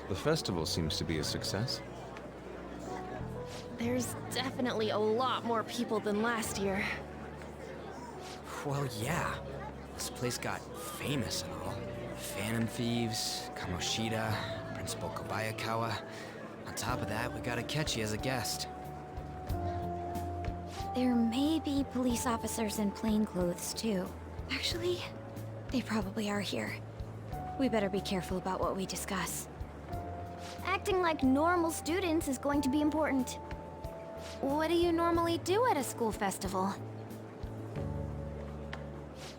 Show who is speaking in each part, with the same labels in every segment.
Speaker 1: The festival seems to be a success.
Speaker 2: There's definitely a lot more people than last year.
Speaker 3: Well, yeah. This place got famous and all. Phantom Thieves, Kamoshida, Principal Kobayakawa. On top of that, we got Akechi as a guest.
Speaker 4: There may be police officers in plainclothes, too. Actually, they probably are here. We better be careful about what we discuss.
Speaker 5: Acting like normal students is going to be important. What do you normally do at a school festival?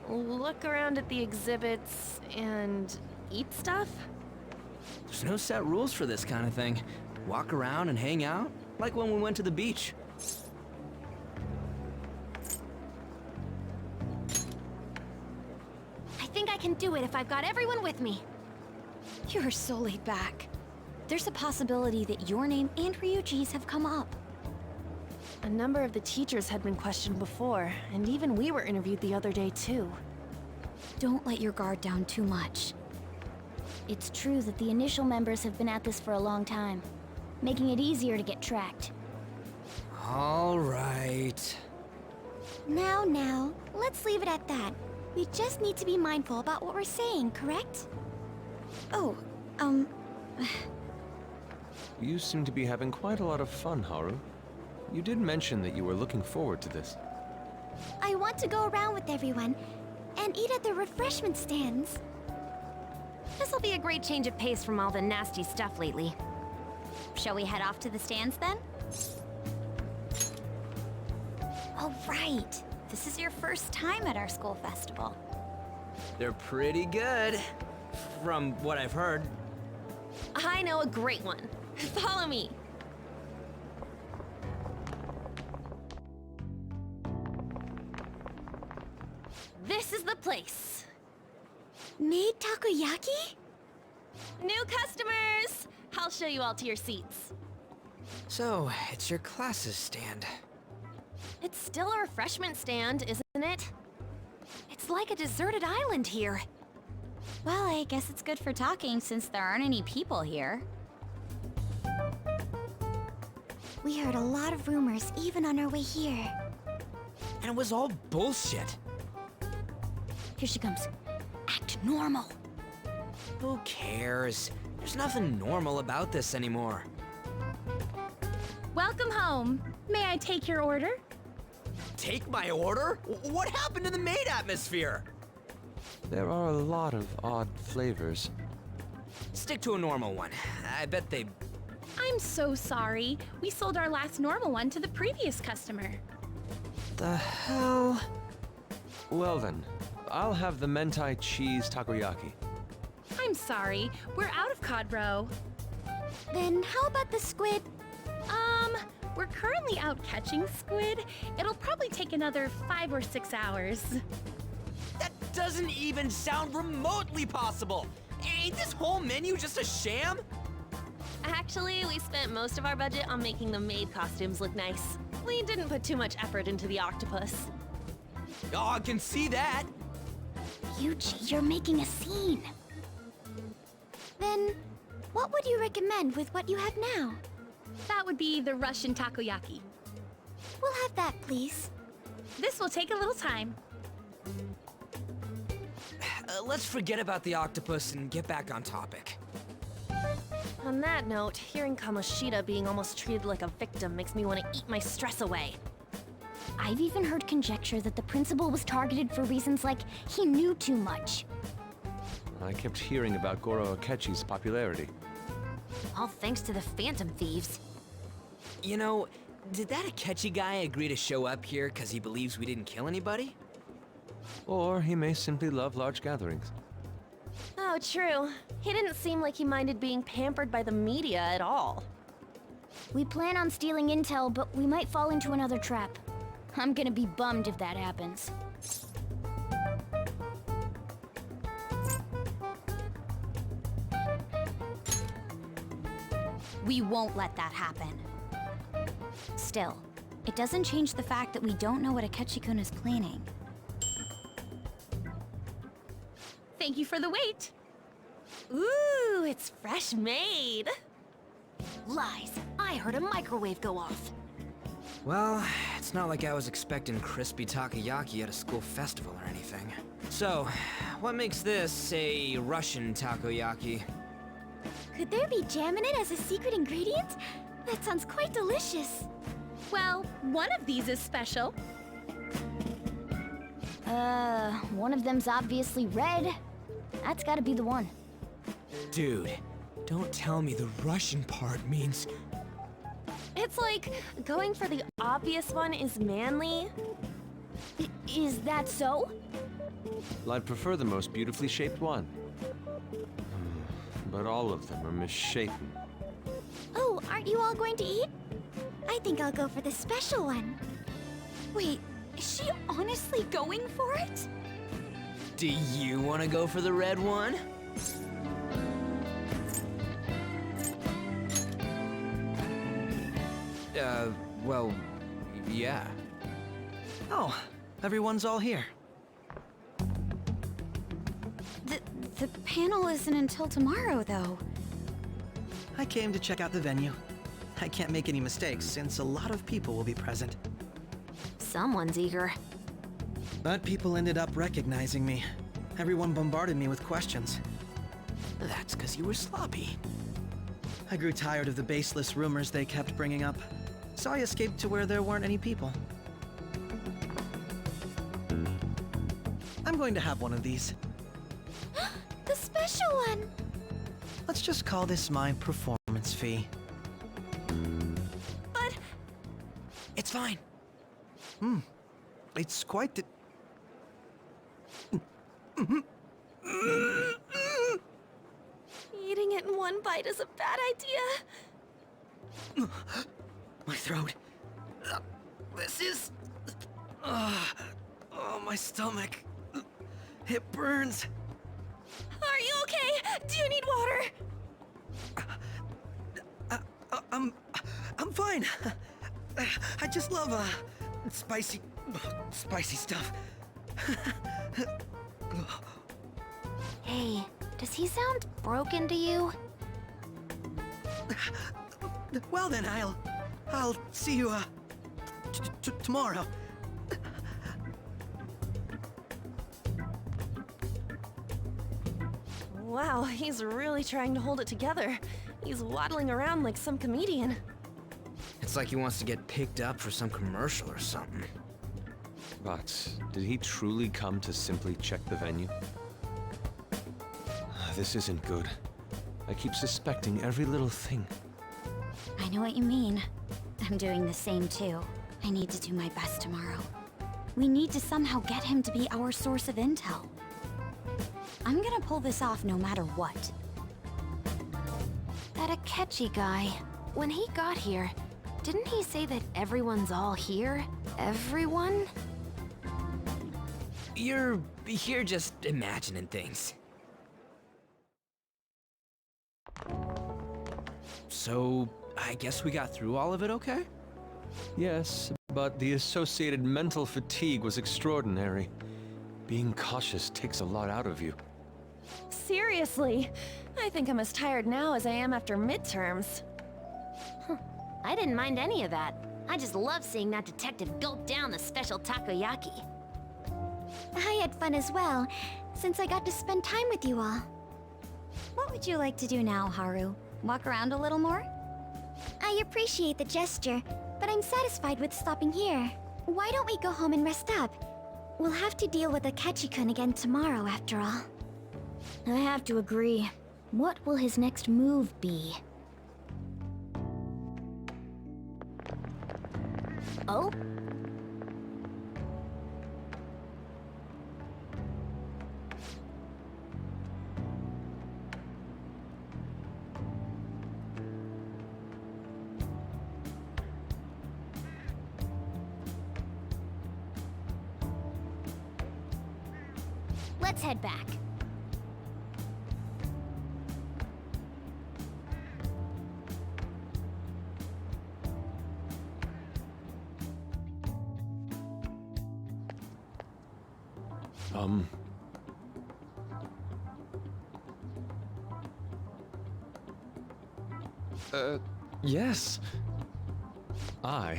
Speaker 2: Look around at the exhibits and eat stuff?
Speaker 3: There's no set rules for this kind of thing. Walk around and hang out, like when we went to the beach.
Speaker 5: I think I can do it if I've got everyone with me.
Speaker 4: You're so laid back. There's a possibility that your name and Ryuji's have come up.
Speaker 2: A number of the teachers had been questioned before, and even we were interviewed the other day too.
Speaker 4: Don't let your guard down too much.
Speaker 5: It's true that the initial members have been at this for a long time, making it easier to get tracked.
Speaker 3: All right.
Speaker 5: Now, let's leave it at that. We just need to be mindful about what we're saying, correct?
Speaker 4: Oh,
Speaker 1: You seem to be having quite a lot of fun, Haru. You did mention that you were looking forward to this.
Speaker 5: I want to go around with everyone and eat at the refreshment stands.
Speaker 6: This'll be a great change of pace from all the nasty stuff lately. Shall we head off to the stands then?
Speaker 4: all right. This is your first time at our school festival.
Speaker 3: They're pretty good, from what I've heard.
Speaker 2: I know a great one. Follow me. This is the place.
Speaker 5: Made takoyaki?
Speaker 2: New customers! I'll show you all to your seats.
Speaker 3: So, it's your class's stand.
Speaker 2: It's still a refreshment stand, isn't it?
Speaker 6: It's like a deserted island here.
Speaker 4: Well, I guess it's good for talking since there aren't any people here.
Speaker 5: We heard a lot of rumors even on our way here.
Speaker 3: And it was all bullshit.
Speaker 5: Here she comes. Act normal.
Speaker 3: Who cares? There's nothing normal about this anymore.
Speaker 7: Welcome home. May I take your order?
Speaker 3: Take my order? What happened to the maid atmosphere?
Speaker 1: There are a lot of odd flavors.
Speaker 3: Stick to a normal one. I bet they...
Speaker 7: I'm so sorry. We sold our last normal one to the previous customer.
Speaker 3: The hell?
Speaker 1: Well then, I'll have the mentai cheese takoyaki.
Speaker 7: I'm sorry. We're out of cod roe.
Speaker 5: Then how about the squid?
Speaker 7: We're currently out catching squid. It'll probably take another 5 or 6 hours.
Speaker 3: That doesn't even sound remotely possible. Ain't this whole menu just a sham?
Speaker 2: Actually, we spent most of our budget on making the maid costumes look nice. We didn't put too much effort into the octopus.
Speaker 3: Oh, I can see that.
Speaker 5: Yuji, you're making a scene. Then, what would you recommend with what you have now?
Speaker 7: That would be the Russian takoyaki.
Speaker 5: We'll have that, please.
Speaker 7: This will take a little time.
Speaker 3: Let's forget about the octopus and get back on topic.
Speaker 2: On that note, hearing Kamoshida being almost treated like a victim makes me want to eat my stress away.
Speaker 5: I've even heard conjecture that the principal was targeted for reasons like he knew too much.
Speaker 1: I kept hearing about Goro Akechi's popularity.
Speaker 6: All thanks to the Phantom Thieves.
Speaker 3: You know, did that Akechi guy agree to show up here because he believes we didn't kill anybody?
Speaker 1: Or he may simply love large gatherings.
Speaker 2: Oh, true. He didn't seem like he minded being pampered by the media at all.
Speaker 5: We plan on stealing intel, but we might fall into another trap. I'm gonna be bummed if that happens.
Speaker 4: We won't let that happen. Still, it doesn't change the fact that we don't know what Akechi-kun is planning.
Speaker 7: Thank you for the wait.
Speaker 2: Ooh, it's fresh made.
Speaker 6: Lies. I heard a microwave go off.
Speaker 3: Well, it's not like I was expecting crispy takoyaki at a school festival or anything. So, what makes this a Russian takoyaki?
Speaker 5: Could there be jam in it as a secret ingredient? That sounds quite delicious.
Speaker 7: Well, one of these is special.
Speaker 5: One of them's obviously red. That's gotta be the one.
Speaker 3: Dude, don't tell me the Russian part means...
Speaker 2: It's like going for the obvious one is manly.
Speaker 5: Is that so?
Speaker 1: Well, I'd prefer the most beautifully shaped one. But all of them are misshapen.
Speaker 5: Oh, aren't you all going to eat? I think I'll go for the special one.
Speaker 4: Wait, is she honestly going for it?
Speaker 3: Do you want to go for the red one? Well, yeah.
Speaker 8: Oh, everyone's all here.
Speaker 4: The panel isn't until tomorrow, though.
Speaker 8: I came to check out the venue. I can't make any mistakes since a lot of people will be present.
Speaker 6: Someone's eager.
Speaker 8: But people ended up recognizing me. Everyone bombarded me with questions.
Speaker 3: That's because you were sloppy.
Speaker 8: I grew tired of the baseless rumors they kept bringing up, so I escaped to where there weren't any people. I'm going to have one of these.
Speaker 5: The special one!
Speaker 8: Let's just call this my performance fee.
Speaker 2: But
Speaker 3: It's fine.
Speaker 8: It's quite the...
Speaker 2: eating it in one bite is a bad idea.
Speaker 8: My throat. This is... oh, my stomach. It burns.
Speaker 2: Are you okay? Do you need water?
Speaker 8: I'm fine. I just love, spicy stuff.
Speaker 6: Hey, does he sound broken to you?
Speaker 8: Well then, I'll see you, tomorrow.
Speaker 2: Wow, he's really trying to hold it together. He's waddling around like some comedian.
Speaker 3: It's like he wants to get picked up for some commercial or something.
Speaker 1: But did he truly come to simply check the venue? This isn't good. I keep suspecting every little thing.
Speaker 4: I know what you mean. I'm doing the same too. I need to do my best tomorrow. We need to somehow get him to be our source of intel. I'm gonna pull this off no matter what.
Speaker 6: That Akechi guy. When he got here, didn't he say that everyone's all here? Everyone?
Speaker 3: You're just imagining things. So, I guess we got through all of it okay?
Speaker 1: Yes, but the associated mental fatigue was extraordinary. Being cautious takes a lot out of you.
Speaker 2: Seriously, I think I'm as tired now as I am after midterms.
Speaker 6: I didn't mind any of that. I just love seeing that detective gulp down the special takoyaki.
Speaker 5: I had fun as well, since I got to spend time with you all.
Speaker 4: What would you like to do now, Haru? Walk around a little more?
Speaker 5: I appreciate the gesture, but I'm satisfied with stopping here. Why don't we go home and rest up? We'll have to deal with Akechi-kun again tomorrow, after all.
Speaker 6: I have to agree. What will his next move be? Oh?
Speaker 5: Let's head back.
Speaker 1: Yes. I...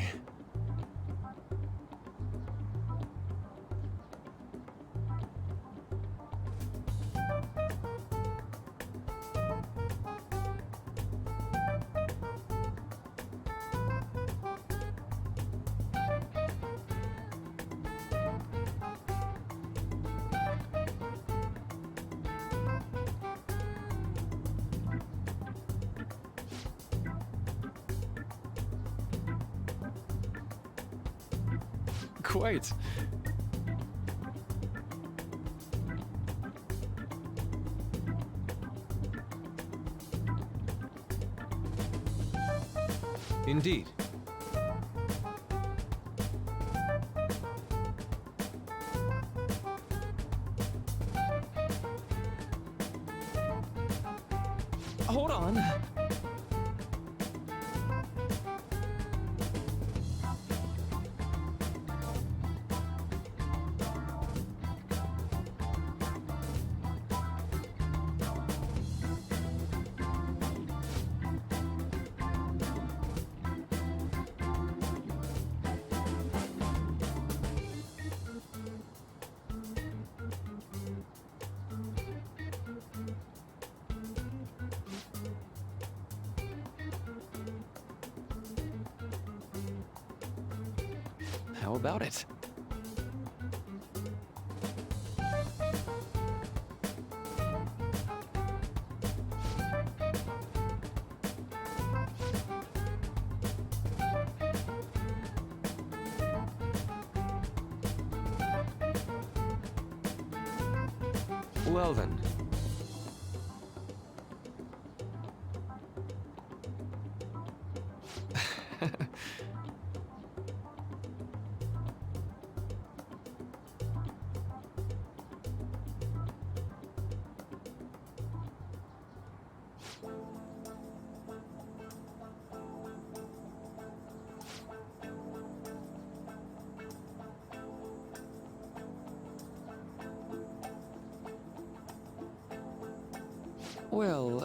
Speaker 1: Quite. Indeed. Hold on. How about it? Well then. Well,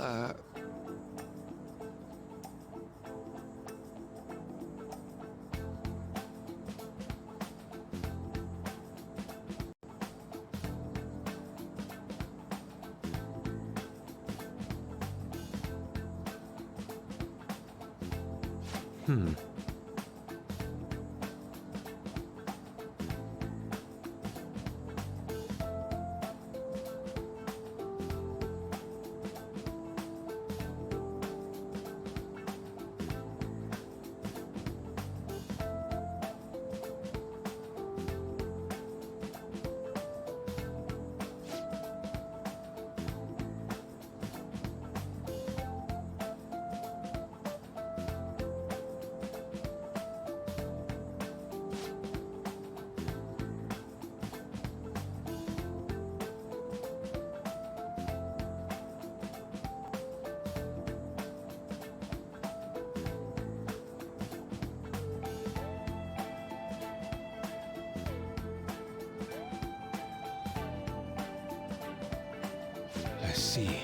Speaker 1: I see.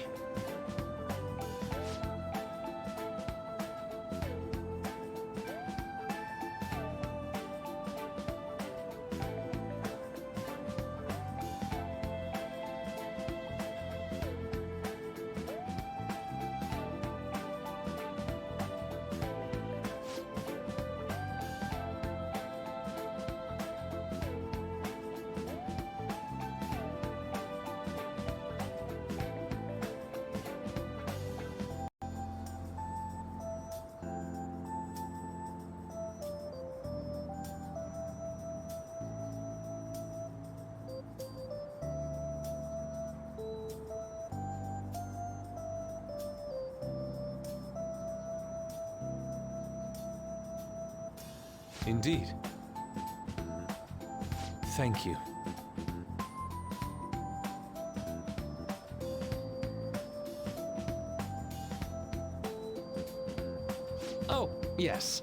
Speaker 1: Indeed. Thank you. Oh, yes.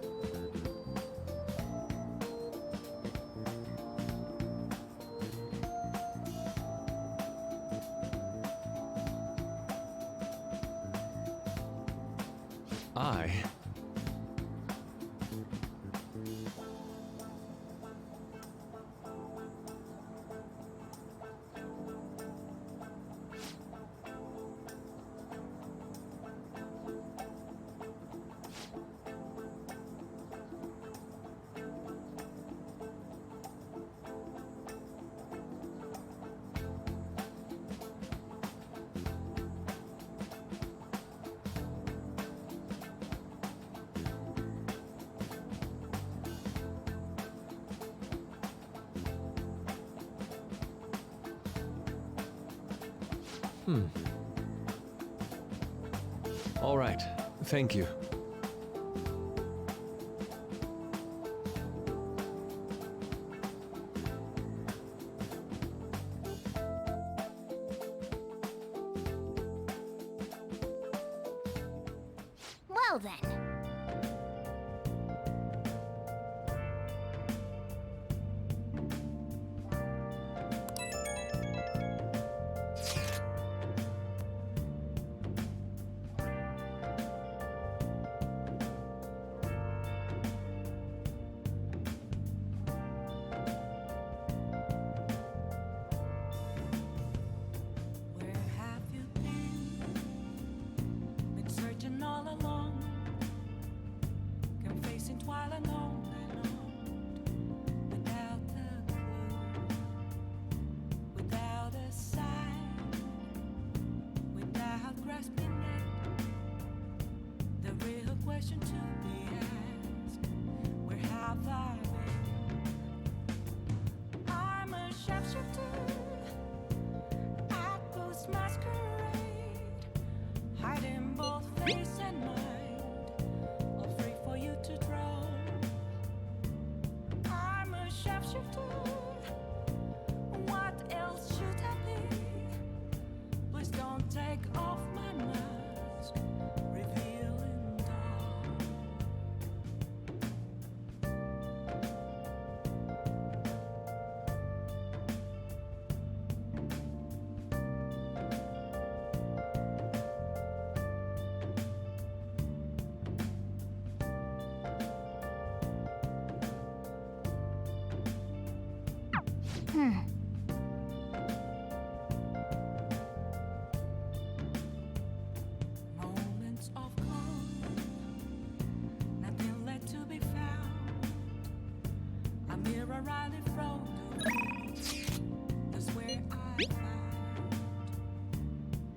Speaker 1: I... All right. Thank you.
Speaker 6: Well then.
Speaker 9: Where have you been? Been searching all along, confessing while alone without a clue, without a sign, without grasping it. The real question to be asked: where have I been? I'm a sharpshooter at Post Masquerade, hiding both face and mind, all free for you to draw. I'm a sharpshooter. What else should I be? Please don't take off my mask, revealing dawn. Moments of calm, nothing left to be found. A mirror right in front of me, that's where I found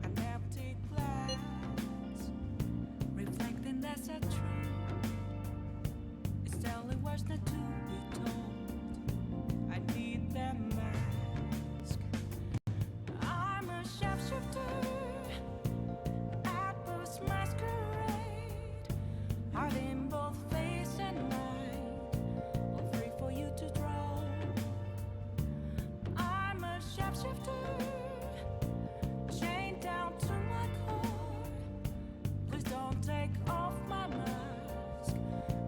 Speaker 9: an empty glass, reflecting that's a truth. It's telling words not to be told. I need that mask. I'm a sharpshooter at Post Masquerade, hiding both face and mind, all free for you to draw. I'm a sharpshooter, chained down to my core. Please don't take off my mask,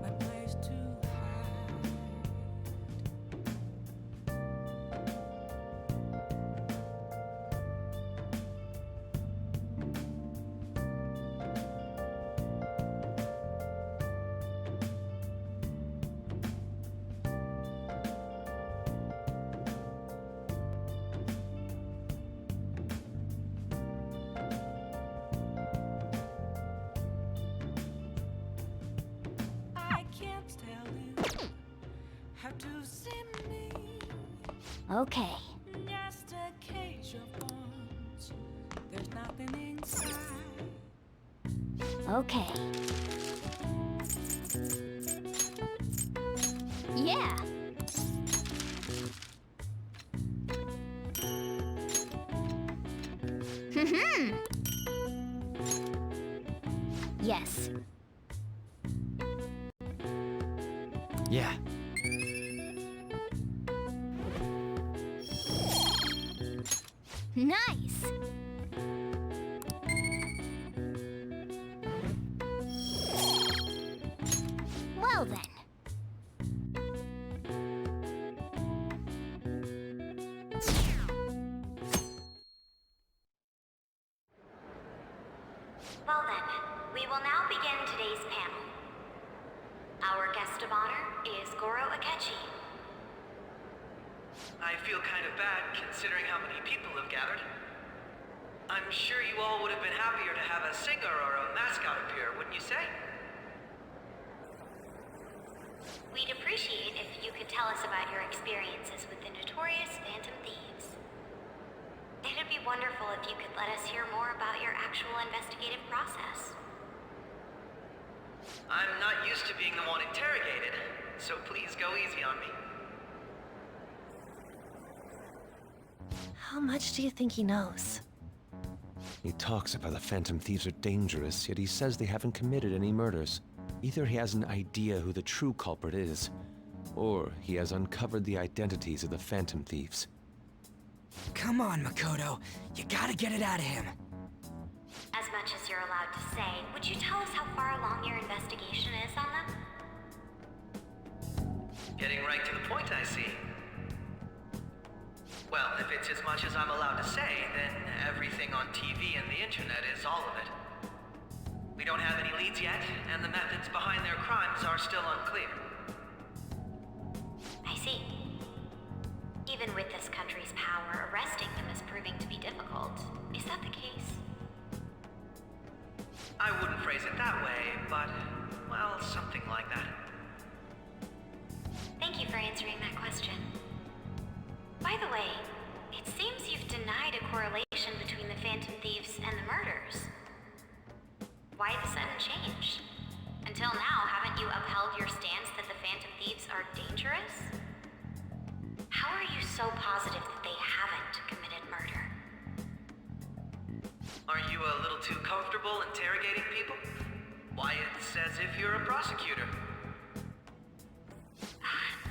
Speaker 9: my place to hide. I can't tell you how to see me.
Speaker 6: Okay.
Speaker 9: Just a cage of bones. There's nothing inside.
Speaker 6: Okay. Yeah. Yes.
Speaker 3: Yeah.
Speaker 6: Nice. Well then.
Speaker 5: Well then.
Speaker 6: We will now begin today's panel. Our guest of honor is Goro Akechi.
Speaker 8: I feel kind of bad considering how many people have gathered. I'm sure you all would have been happier to have a singer or a mascot appear, wouldn't you say?
Speaker 6: We'd appreciate if you could tell us about your experiences with the notorious Phantom Thieves. It'd be wonderful if you could let us hear more about your actual investigative process.
Speaker 8: I'm not used to being the one interrogated, so please go easy on me.
Speaker 2: How much do you think he knows?
Speaker 1: He talks about the Phantom Thieves are dangerous, yet he says they haven't committed any murders. Either he has an idea who the true culprit is, or he has uncovered the identities of the Phantom Thieves.
Speaker 3: Come on, Makoto. You gotta get it out of him.
Speaker 6: As much as you're allowed to say, would you tell us how far along your investigation is on them?
Speaker 8: Getting right to the point, I see. Well, if it's as much as I'm allowed to say, then everything on TV and the internet is all of it. We don't have any leads yet, and the methods behind their crimes are still unclear.
Speaker 6: I see. Even with this country's power, arresting them is proving to be difficult. Is that the case?
Speaker 8: I wouldn't phrase it that way, but, well, something like that.
Speaker 6: Thank you for answering that question. By the way, it seems you've denied a correlation between the Phantom Thieves and the murders. Why the sudden change? Until now, haven't you upheld your stance that the Phantom Thieves are dangerous? How are you so positive that they haven't committed murder?
Speaker 8: Are you a little too comfortable interrogating people? Why, it's as if you're a prosecutor.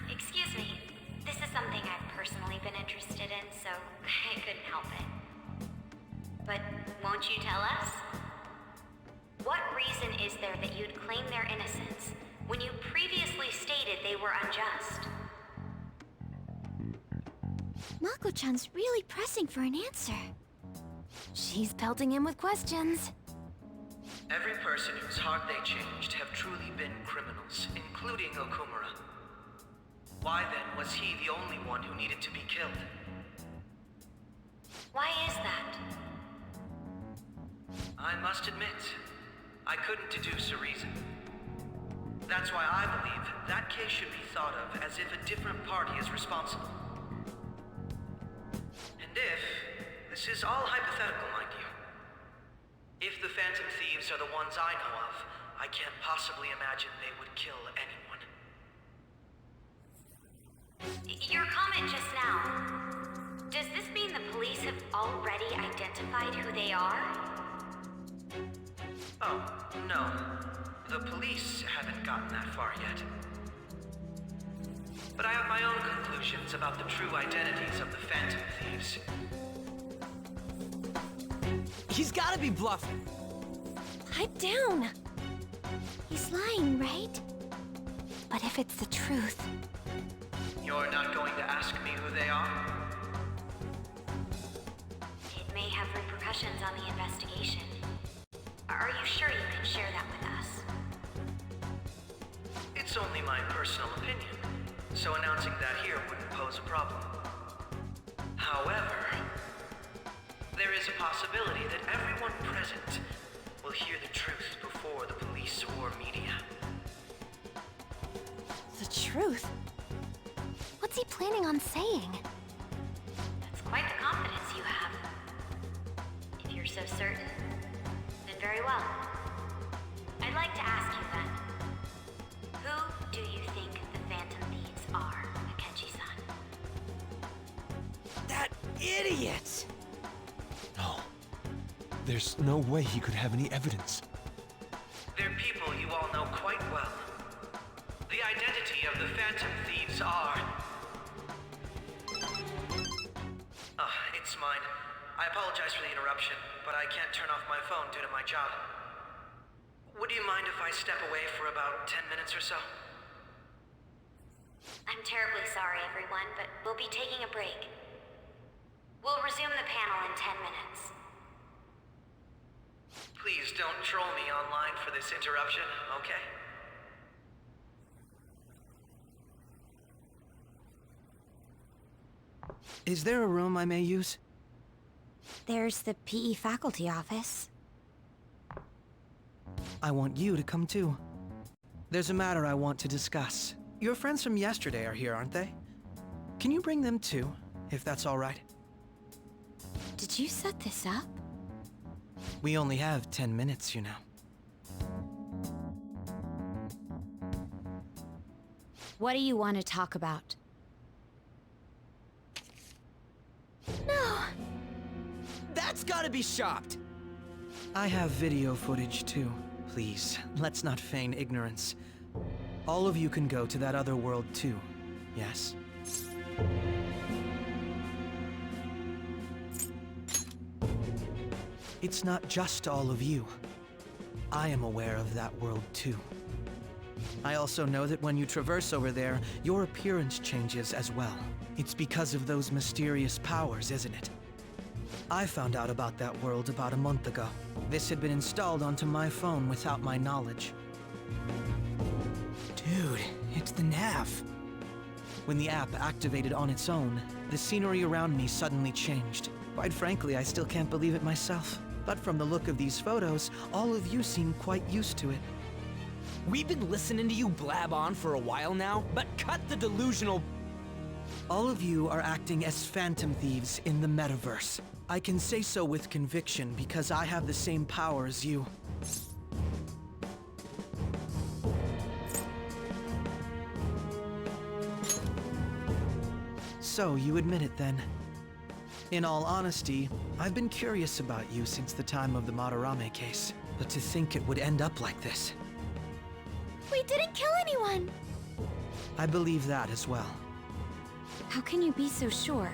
Speaker 6: Excuse me. This is something I've personally been interested in, so I couldn't help it. But won't you tell us? What reason is there that you'd claim their innocence when you previously stated they were unjust?
Speaker 5: Mako-chan's really pressing for an answer.
Speaker 6: She's pelting him with questions.
Speaker 8: Every person whose heart they changed have truly been criminals, including Okumura. Why then was he the only one who needed to be killed?
Speaker 6: Why is that?
Speaker 8: I must admit, I couldn't deduce a reason. That's why I believe that case should be thought of as if a different party is responsible. And if, this is all hypothetical, mind you, if the Phantom Thieves are the ones I know of, I can't possibly imagine they would kill anyone.
Speaker 6: Your comment just now, does this mean the police have already identified who they are?
Speaker 8: Oh, no. The police haven't gotten that far yet. But I have my own conclusions about the true identities of the Phantom Thieves.
Speaker 3: He's gotta be bluffing.
Speaker 5: Pipe down! He's lying, right? But if it's the truth...
Speaker 8: You're not going to ask me who they are?
Speaker 6: It may have repercussions on the investigation. Are you sure you can share that with us?
Speaker 8: It's only my personal opinion, so announcing that here wouldn't pose a problem. However, there is a possibility that everyone present will hear the truth before the police or media.
Speaker 5: The truth? What's he planning on saying?
Speaker 6: That's quite the confidence you have. If you're so certain, then very well. I'd like to ask you then, who do you think the Phantom Thieves are, Akechi-san?
Speaker 3: That idiot!
Speaker 1: No. There's no way he could have any evidence.
Speaker 8: They're people you all know quite well. The identity of the Phantom Thieves are... It's mine. I apologize for the interruption, but I can't turn off my phone due to my job. Would you mind if I step away for about 10 minutes or so?
Speaker 6: I'm terribly sorry, everyone, but we'll be taking a break. We'll resume the panel in 10 minutes.
Speaker 8: Please don't troll me online for this interruption, okay?
Speaker 3: Is there a room I may use?
Speaker 4: There's the PE faculty office.
Speaker 3: I want you to come too. There's a matter I want to discuss. Your friends from yesterday are here, aren't they? Can you bring them too, if that's all right?
Speaker 4: Did you set this up?
Speaker 3: We only have 10 minutes, you know.
Speaker 4: What do you want to talk about?
Speaker 5: No!
Speaker 3: That's gotta be shopped! I have video footage too. Please, let's not feign ignorance. All of you can go to that other world too, yes? It's not just all of you. I am aware of that world too. I also know that when you traverse over there, your appearance changes as well. It's because of those mysterious powers, isn't it? I found out about that world about a month ago. This had been installed onto my phone without my knowledge. Dude, it's the nav. When the app activated on its own, the scenery around me suddenly changed. Quite frankly, I still can't believe it myself. But from the look of these photos, all of you seem quite used to it.
Speaker 10: We've been listening to you blab on for a while now, but cut the delusional...
Speaker 3: All of you are acting as phantom thieves in the metaverse. I can say so with conviction because I have the same power as you. So, you admit it then. In all honesty, I've been curious about you since the time of the Madarame case. But to think it would end up like this.
Speaker 5: We didn't kill anyone!
Speaker 3: I believe that as well.
Speaker 4: How can you be so sure?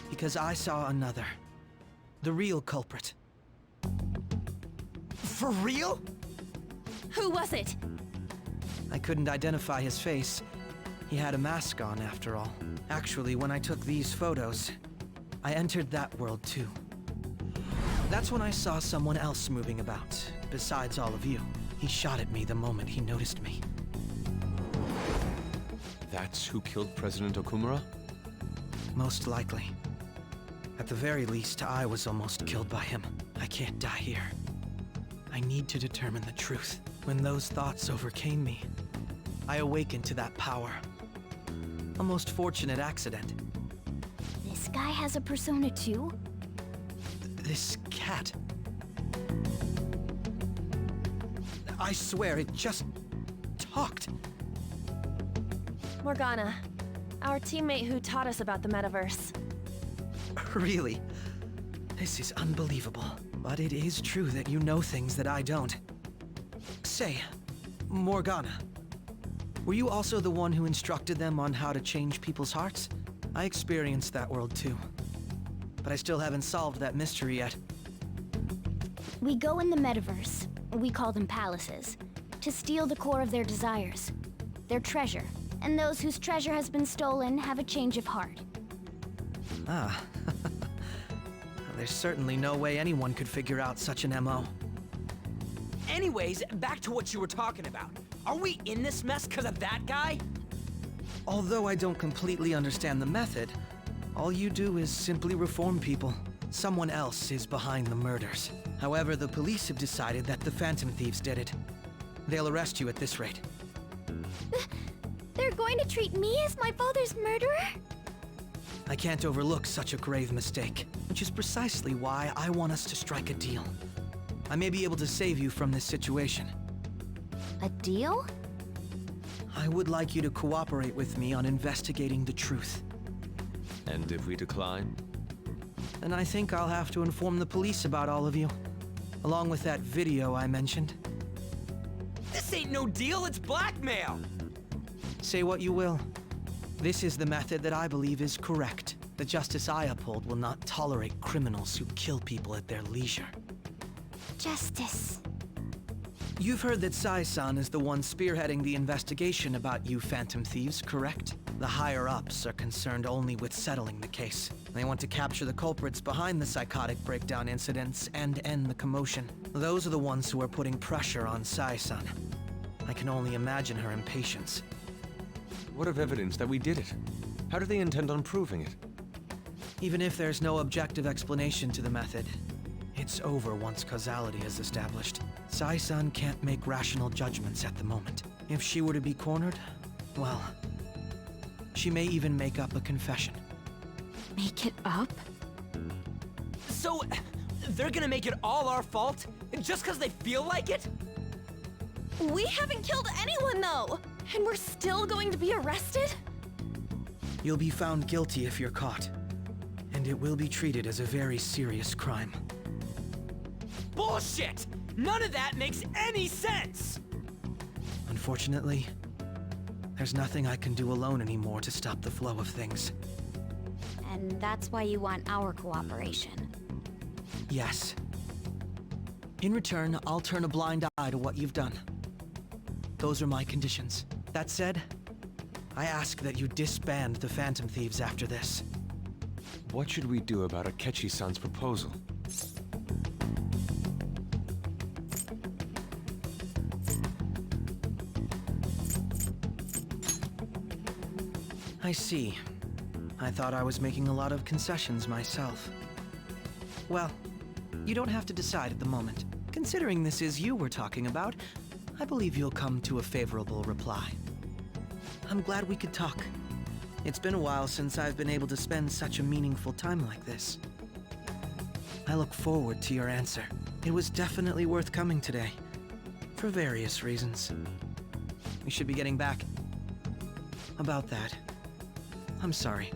Speaker 3: Because I saw another. The real culprit.
Speaker 10: For real?
Speaker 2: Who was it?
Speaker 3: I couldn't identify his face. He had a mask on, after all. Actually, when I took these photos, I entered that world too. That's when I saw someone else moving about, besides all of you. He shot at me the moment he noticed me.
Speaker 1: That's who killed President Okumura?
Speaker 3: Most likely. At the very least, I was almost killed by him. I can't die here. I need to determine the truth. When those thoughts overcame me, I awakened to that power. A most fortunate accident.
Speaker 5: This guy has a persona too?
Speaker 3: This cat. I swear, it just talked.
Speaker 2: Morgana, our teammate who taught us about the metaverse.
Speaker 3: Really? This is unbelievable. But it is true that you know things that I don't. Say, Morgana, were you also the one who instructed them on how to change people's hearts? I experienced that world too. But I still haven't solved that mystery yet.
Speaker 5: We go in the metaverse, we call them palaces, to steal the core of their desires, their treasure. And those whose treasure has been stolen have a change of heart.
Speaker 3: Ah. There's certainly no way anyone could figure out such an MO.
Speaker 10: Anyways, back to what you were talking about. Are we in this mess because of that guy?
Speaker 3: Although I don't completely understand the method, all you do is simply reform people. Someone else is behind the murders. However, the police have decided that the Phantom Thieves did it. They'll arrest you at this rate.
Speaker 5: They're going to treat me as my father's murderer?
Speaker 3: I can't overlook such a grave mistake, which is precisely why I want us to strike a deal. I may be able to save you from this situation.
Speaker 5: A deal?
Speaker 3: I would like you to cooperate with me on investigating the truth.
Speaker 1: And if we decline?
Speaker 3: Then I think I'll have to inform the police about all of you, along with that video I mentioned.
Speaker 10: This ain't no deal, it's blackmail!
Speaker 3: Say what you will. This is the method that I believe is correct. The justice I uphold will not tolerate criminals who kill people at their leisure.
Speaker 5: Justice.
Speaker 3: You've heard that Sai-san is the one spearheading the investigation about you Phantom Thieves, correct? The higher-ups are concerned only with settling the case.
Speaker 11: They want to capture the culprits behind the psychotic breakdown incidents and end the commotion. Those are the ones who are putting pressure on Sai-san. I can only imagine her impatience.
Speaker 1: What of evidence that we did it? How do they intend on proving it?
Speaker 11: Even if there's no objective explanation to the method, it's over once causality is established. Sai-san can't make rational judgments at the moment. If she were to be cornered, well, she may even make up a confession.
Speaker 4: Make it up?
Speaker 10: So, they're gonna make it all our fault? Just because they feel like it?
Speaker 2: We haven't killed anyone, though! And we're still going to be arrested?
Speaker 11: You'll be found guilty if you're caught, and it will be treated as a very serious crime.
Speaker 10: Bullshit! None of that makes any sense!
Speaker 11: Unfortunately, there's nothing I can do alone anymore to stop the flow of things.
Speaker 4: And that's why you want our cooperation.
Speaker 11: Yes. In return, I'll turn a blind eye to what you've done. Those are my conditions. That said, I ask that you disband the Phantom Thieves after this.
Speaker 1: What should we do about Akechi-san's proposal?
Speaker 11: I see. I thought I was making a lot of concessions myself. Well, you don't have to decide at the moment. Considering this is you we're talking about, I believe you'll come to a favorable reply. I'm glad we could talk. It's been a while since I've been able to spend such a meaningful time like this. I look forward to your answer. It was definitely worth coming today, for various reasons. We should be getting back. About that, I'm sorry.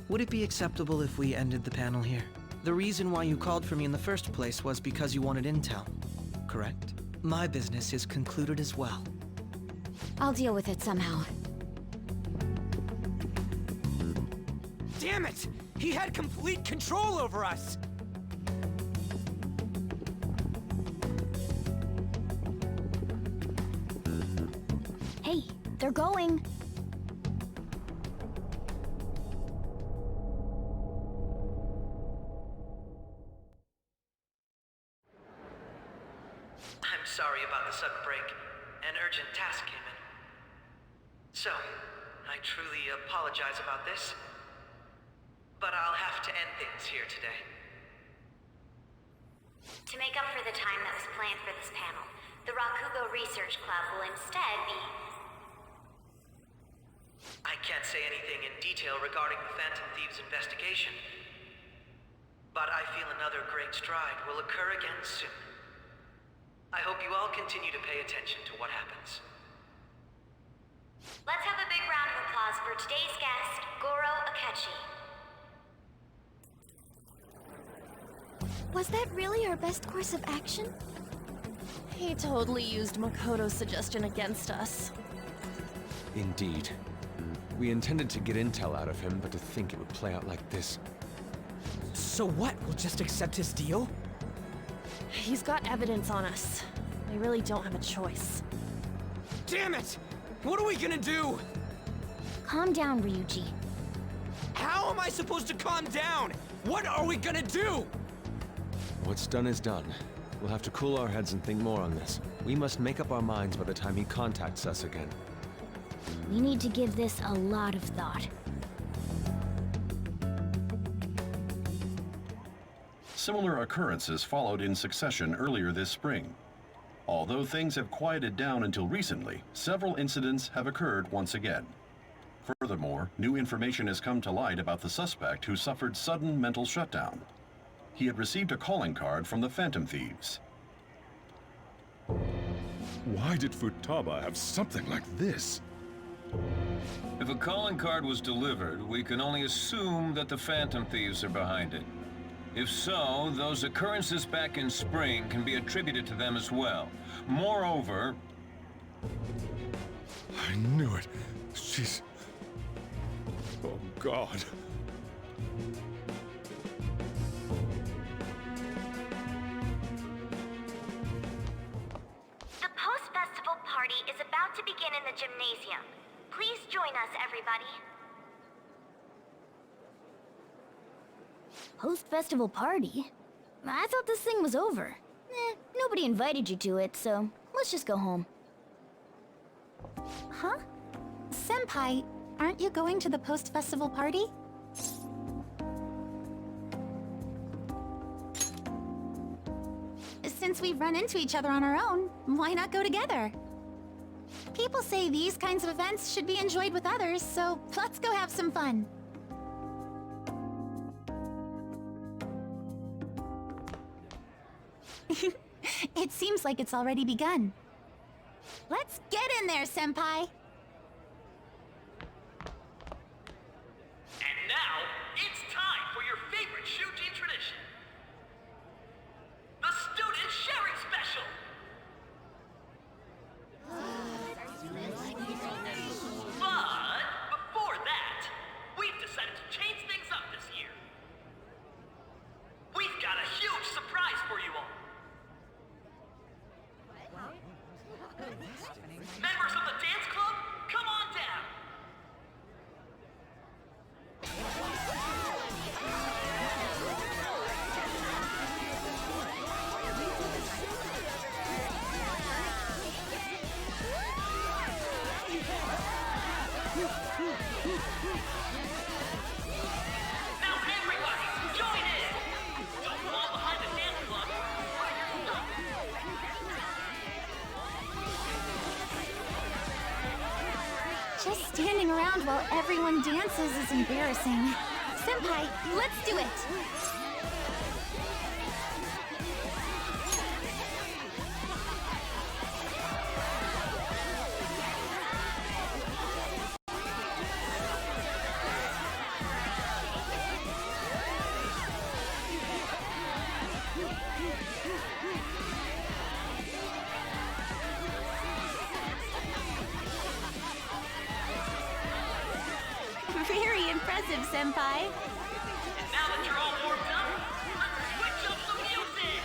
Speaker 11: Would it be acceptable if we ended the panel here? The reason why you called for me in the first place was because you wanted intel, correct? My business is concluded as well.
Speaker 4: I'll deal with it somehow.
Speaker 10: Damn it! He had complete control over us!
Speaker 5: Hey, they're going.
Speaker 8: I'm sorry about the sudden break. An urgent task came in. So, I truly apologize about this, but I'll have to end things here today.
Speaker 6: To make up for the time that was planned for this panel, the Rakugo Research Club will instead be...
Speaker 8: I can't say anything in detail regarding the Phantom Thieves investigation, but I feel another great stride will occur again soon. I hope you all continue to pay attention to what happens.
Speaker 6: Let's have a big round of applause for today's guest, Goro Akechi.
Speaker 5: Was that really our best course of action?
Speaker 2: He totally used Makoto's suggestion against us.
Speaker 1: Indeed. We intended to get intel out of him, but to think it would play out like this.
Speaker 10: So what? We'll just accept his deal?
Speaker 2: He's got evidence on us. We really don't have a choice.
Speaker 10: Damn it! What are we gonna do?
Speaker 5: Calm down, Ryuji.
Speaker 10: How am I supposed to calm down? What are we gonna do?
Speaker 1: What's done is done. We'll have to cool our heads and think more on this. We must make up our minds by the time he contacts us again.
Speaker 5: We need to give this a lot of thought.
Speaker 12: Similar occurrences followed in succession earlier this spring. Although things have quieted down until recently, several incidents have occurred once again. Furthermore, new information has come to light about the suspect who suffered sudden mental shutdown. He had received a calling card from the Phantom Thieves.
Speaker 13: Why did Futaba have something like this?
Speaker 14: If a calling card was delivered, we can only assume that the Phantom Thieves are behind it. If so, those occurrences back in spring can be attributed to them as well. Moreover...
Speaker 13: I knew it. She's... Oh, God.
Speaker 6: The post-festival party is about to begin in the gymnasium. Please join us, everybody.
Speaker 5: Post-festival party? I thought this thing was over. Nobody invited you to it, so let's just go home.
Speaker 4: Huh? Senpai, aren't you going to the post-festival party? Since we've run into each other on our own, why not go together? People say these kinds of events should be enjoyed with others, so let's go have some fun. It seems like it's already begun. Let's get in there, Senpai!
Speaker 8: And now, it's time for your favorite Shujin tradition. The Student Sharing Special! But, before that, we've decided to change things up this year. We've got a huge surprise for you all. Members of the dance club, come on down! Now everybody, join in! Don't fall behind the dance club while you're stuck!
Speaker 4: Just standing around while everyone dances is embarrassing. Senpai, let's do it! Very impressive, Senpai.
Speaker 8: And now that you're all warmed up, let's switch up the music!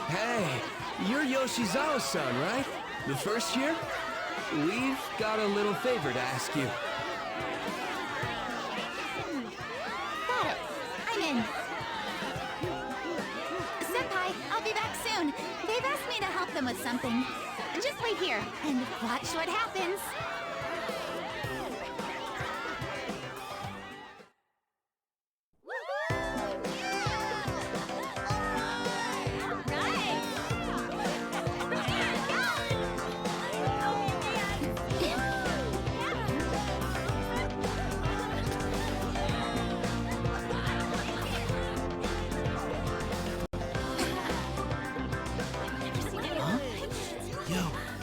Speaker 3: Hey, you're Yoshizawa-san, right? The first year? We've got a little favor to ask you.
Speaker 4: Got it. I'm in. Senpai, I'll be back soon. They've asked me to help them with something. Just wait here and watch what happens.
Speaker 3: Yo,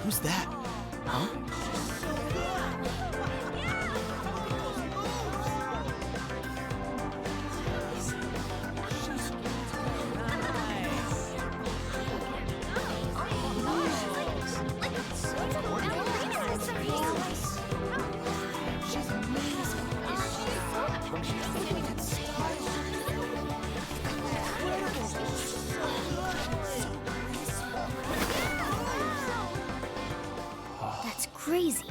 Speaker 3: who's that? Huh?
Speaker 5: That's crazy.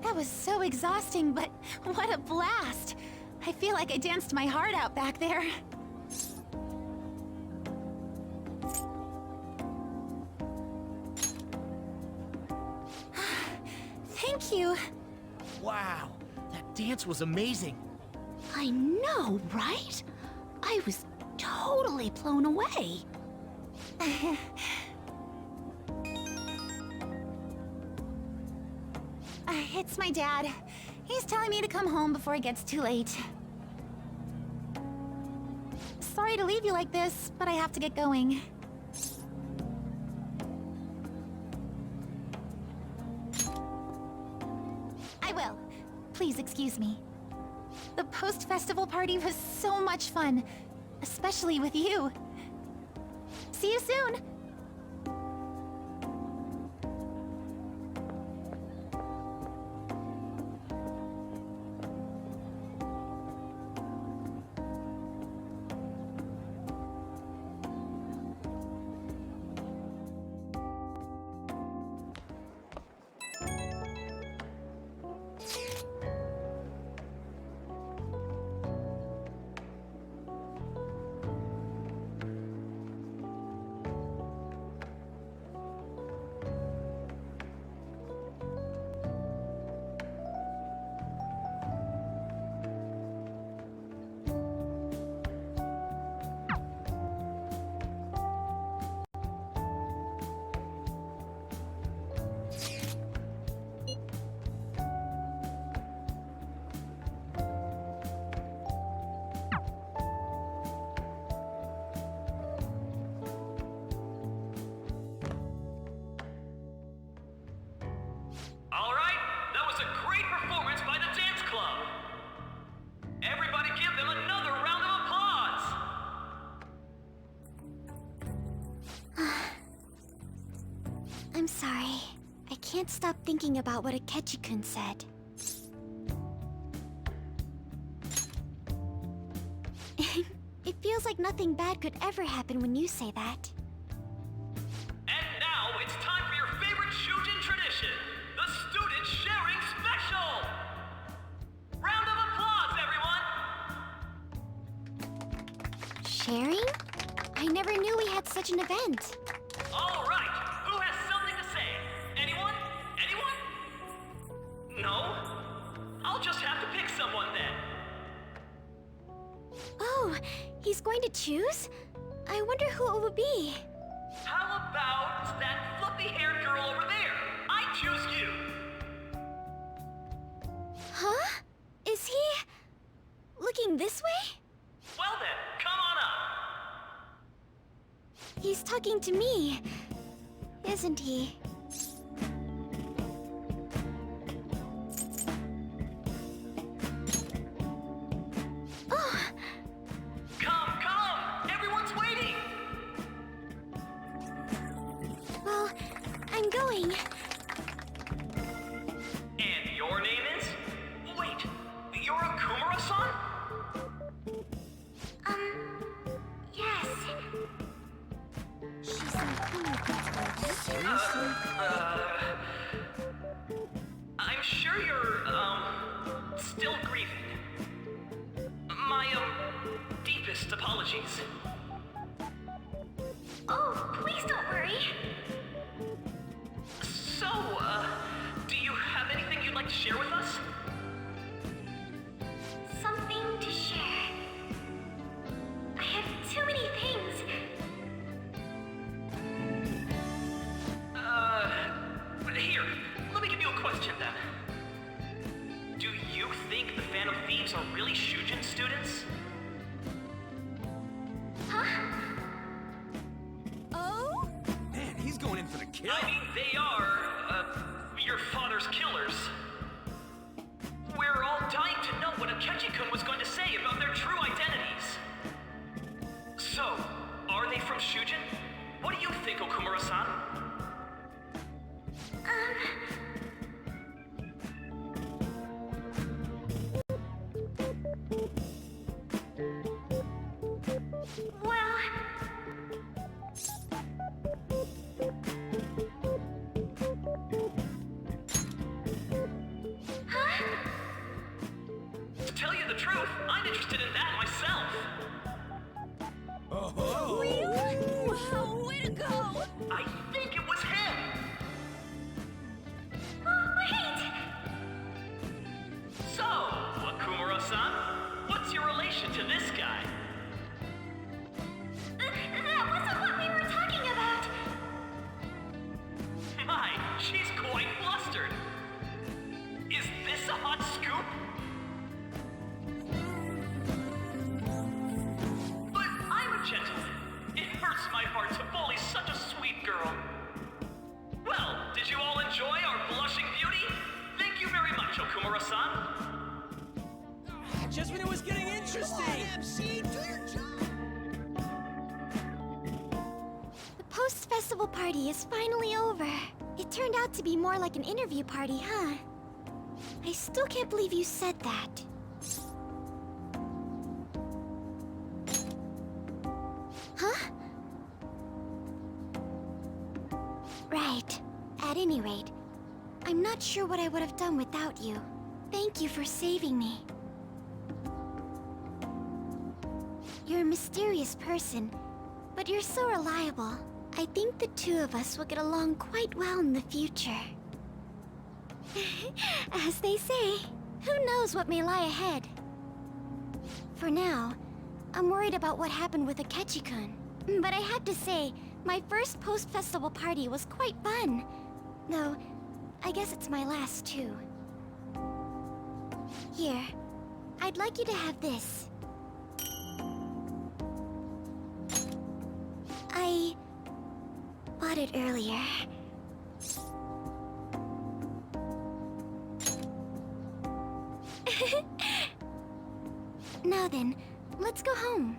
Speaker 4: That was so exhausting, but what a blast! I feel like I danced my heart out back there. Thank you.
Speaker 10: Wow, that dance was amazing.
Speaker 5: I know, right? I was totally blown away.
Speaker 15: It's my dad. He's telling me to come home before it gets too late. Sorry to leave you like this, but I have to get going. I will. Please excuse me. The post-festival party was so much fun, especially with you. See you soon!
Speaker 5: I'm sorry. I can't stop thinking about what Akechi-kun said. It feels like nothing bad could ever happen when you say that.
Speaker 8: And now it's time for your favorite Shujin tradition, the Student Sharing Special! Round of applause, everyone!
Speaker 5: Sharing? I never knew we had such an event.
Speaker 8: All right, who has something to say? Anyone? Anyone? No? I'll just have to pick someone then.
Speaker 5: Oh, he's going to choose? I wonder who it would be.
Speaker 8: How about that fluffy-haired girl over there? I choose you!
Speaker 5: Huh? Is he... looking this way?
Speaker 8: Well then, come on up!
Speaker 5: He's talking to me, isn't he? Oh!
Speaker 8: Come, come! Everyone's waiting!
Speaker 5: Well, I'm going.
Speaker 8: And your name is? Wait, you're a Kumura-san?
Speaker 5: Yes. She's
Speaker 8: I'm sure you're, still grieving. My, deepest apologies.
Speaker 6: Oh, please don't worry.
Speaker 8: So, do you have anything you'd like to share with us?
Speaker 6: Something to share. I have too many things.
Speaker 8: Here, let me give you a question then. Do you think the Phantom Thieves are really Shujin students?
Speaker 6: Huh?
Speaker 5: Oh?
Speaker 10: Man, he's going in for the kill.
Speaker 8: I mean, they are, your father's killers. We're all dying to know what Akechi-kun was going to say about their true identities. So, are they from Shujin? What do you think, Okumura-san?
Speaker 6: Well... Huh?
Speaker 8: To tell you the truth, I'm interested in that myself.
Speaker 10: Oh!
Speaker 5: Really? Wow, way to go!
Speaker 8: I think it was him.
Speaker 6: Oh, wait!
Speaker 8: So, Okumura-san, what's
Speaker 5: festival party is finally over. It turned out to be more like an interview party, huh? I still can't believe you said that. Huh? Right. At any rate, I'm not sure what I would have done without you. Thank you for saving me. You're a mysterious person, but you're so reliable. I think the two of us will get along quite well in the future. As they say, who knows what may lie ahead? For now, I'm worried about what happened with Akechi-kun. But I have to say, my first post-festival party was quite fun. Though, I guess it's my last too. Here, I'd like you to have this. I bought it earlier. Now then, let's go home.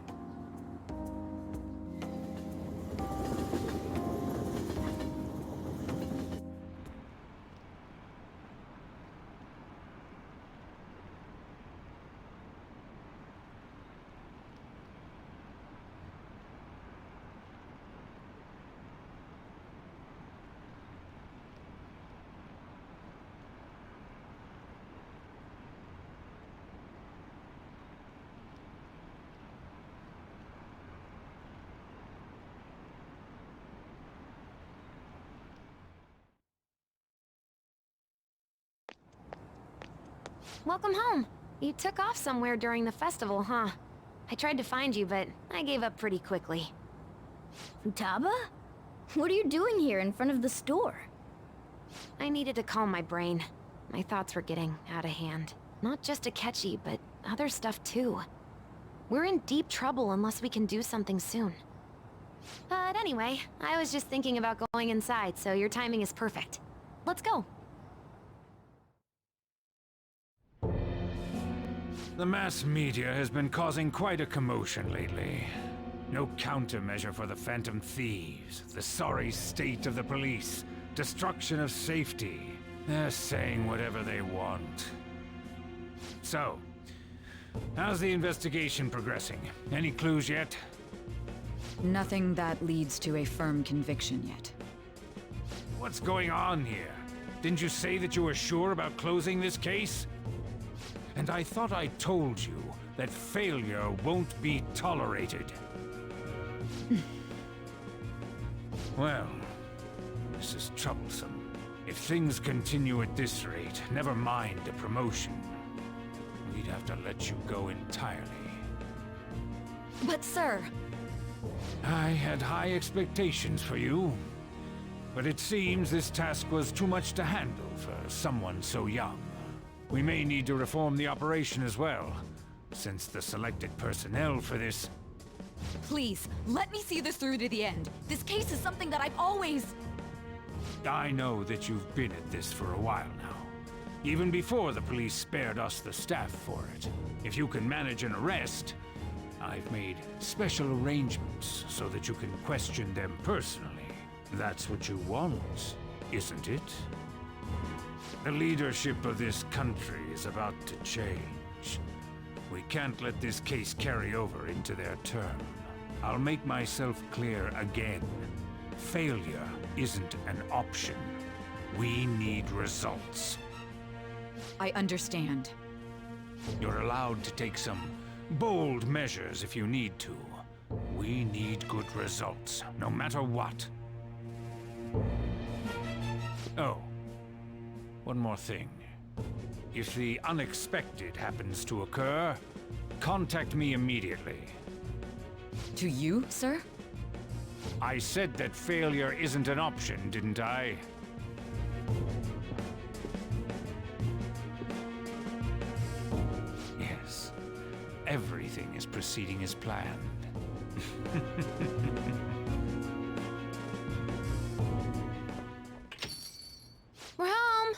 Speaker 2: Welcome home. You took off somewhere during the festival, huh? I tried to find you, but I gave up pretty quickly.
Speaker 5: Futaba? What are you doing here in front of the store?
Speaker 2: I needed to calm my brain. My thoughts were getting out of hand. Not just Akechi, but other stuff too. We're in deep trouble unless we can do something soon. But anyway, I was just thinking about going inside, so your timing is perfect. Let's go.
Speaker 16: The mass media has been causing quite a commotion lately. No countermeasure for the Phantom Thieves, the sorry state of the police, destruction of safety. They're saying whatever they want. So, how's the investigation progressing? Any clues yet?
Speaker 17: Nothing that leads to a firm conviction yet.
Speaker 16: What's going on here? Didn't you say that you were sure about closing this case? And I thought I told you that failure won't be tolerated. Well, this is troublesome. If things continue at this rate, never mind a promotion. We'd have to let you go entirely.
Speaker 17: But sir...
Speaker 16: I had high expectations for you. But it seems this task was too much to handle for someone so young. We may need to reform the operation as well, since the selected personnel for this...
Speaker 17: Please, let me see this through to the end. This case is something that I've always...
Speaker 16: I know that you've been at this for a while now. Even before the police spared us the staff for it. If you can manage an arrest, I've made special arrangements so that you can question them personally. That's what you want, isn't it? The leadership of this country is about to change. We can't let this case carry over into their term. I'll make myself clear again. Failure isn't an option. We need results.
Speaker 17: I understand.
Speaker 16: You're allowed to take some bold measures if you need to. We need good results, no matter what. Oh. One more thing. If the unexpected happens to occur, contact me immediately.
Speaker 17: To you, sir?
Speaker 16: I said that failure isn't an option, didn't I? Yes. Everything is proceeding as planned.
Speaker 2: We're home!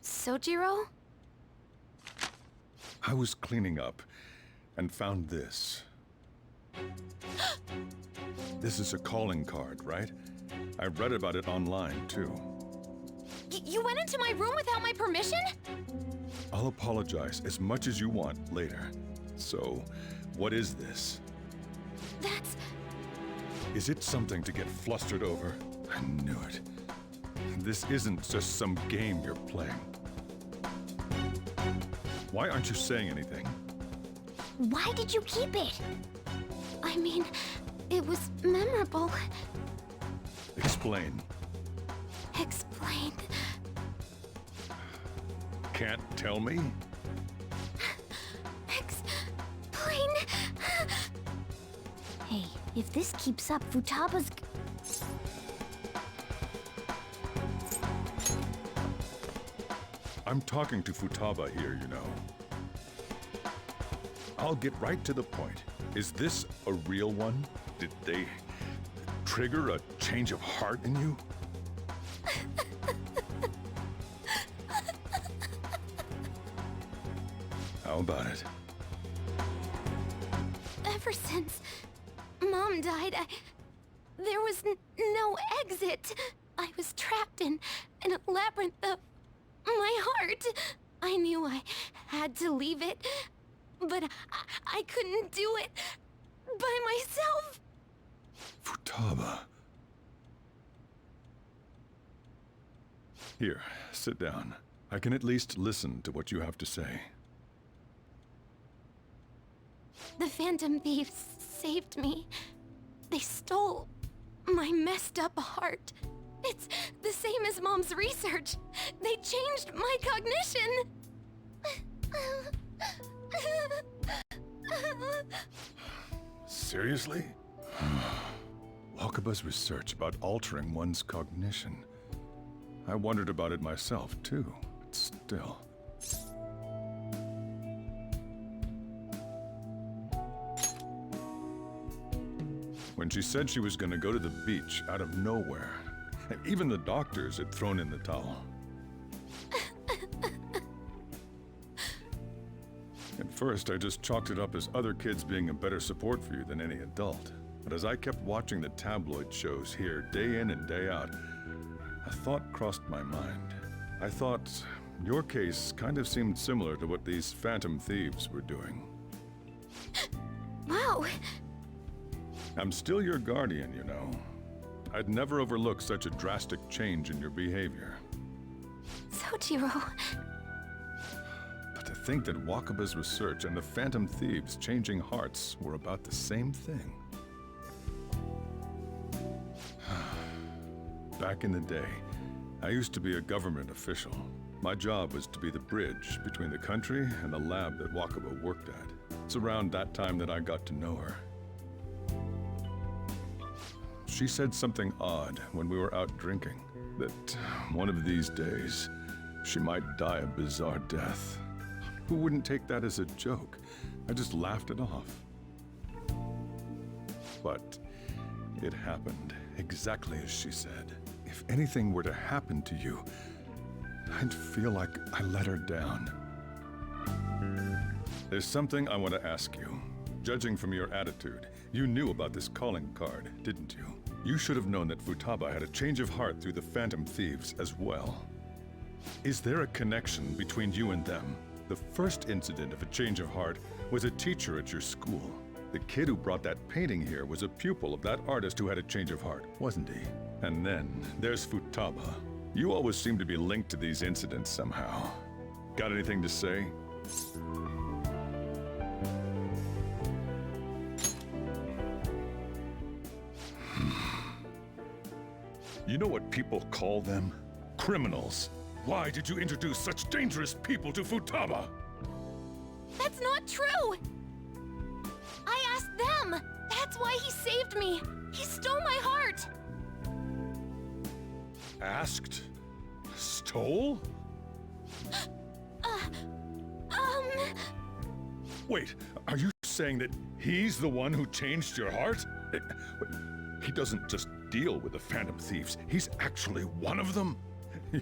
Speaker 2: Sojiro?
Speaker 13: I was cleaning up and found this. This is a calling card, right? I read about it online, too.
Speaker 2: You went into my room without my permission?
Speaker 13: I'll apologize as much as you want later. So, what is this?
Speaker 2: That's...
Speaker 13: Is it something to get flustered over? I knew it. This isn't just some game you're playing. Why aren't you saying anything?
Speaker 5: Why did you keep it?
Speaker 2: I mean, it was memorable.
Speaker 13: Explain.
Speaker 2: Explain.
Speaker 13: Can't tell me?
Speaker 5: Explain. Hey, if this keeps up, Futaba's...
Speaker 13: I'm talking to Futaba here, you know. I'll get right to the point. Is this a real one? Did they trigger a change of heart in you? How about it?
Speaker 2: Ever since Mom died, there was no exit. I was trapped in a labyrinth of my heart. I knew I had to leave it, but I couldn't do it by myself.
Speaker 13: Futaba. Here, sit down. I can at least listen to what you have to say.
Speaker 2: The Phantom Thieves saved me. They stole my messed up heart. It's the same as Mom's research. They changed my cognition.
Speaker 13: Seriously? Wakaba's research about altering one's cognition. I wondered about it myself, too, but still. When she said she was going to go to the beach out of nowhere, and even the doctors had thrown in the towel. At first, I just chalked it up as other kids being a better support for you than any adult. But as I kept watching the tabloid shows here day in and day out, a thought crossed my mind. I thought your case kind of seemed similar to what these Phantom Thieves were doing.
Speaker 2: Wow.
Speaker 13: I'm still your guardian, you know. I'd never overlook such a drastic change in your behavior.
Speaker 2: Sojiro.
Speaker 13: But to think that Wakaba's research and the Phantom Thieves changing hearts were about the same thing. Back in the day, I used to be a government official. My job was to be the bridge between the country and the lab that Wakaba worked at. It's around that time that I got to know her. She said something odd when we were out drinking, that one of these days, she might die a bizarre death. Who wouldn't take that as a joke? I just laughed it off. But it happened exactly as she said. If anything were to happen to you, I'd feel like I let her down. There's something I want to ask you. Judging from your attitude, you knew about this calling card, didn't you? You should have known that Futaba had a change of heart through the Phantom Thieves as well. Is there a connection between you and them? The first incident of a change of heart was a teacher at your school. The kid who brought that painting here was a pupil of that artist who had a change of heart, wasn't he? And then there's Futaba. You always seem to be linked to these incidents somehow. Got anything to say? You know what people call them? Criminals. Why did you introduce such dangerous people to Futaba?
Speaker 2: That's not true! I asked them! That's why he saved me! He stole my heart!
Speaker 13: Asked? Stole? Wait, are you saying that he's the one who changed your heart? He doesn't just deal with the Phantom Thieves. He's actually one of them?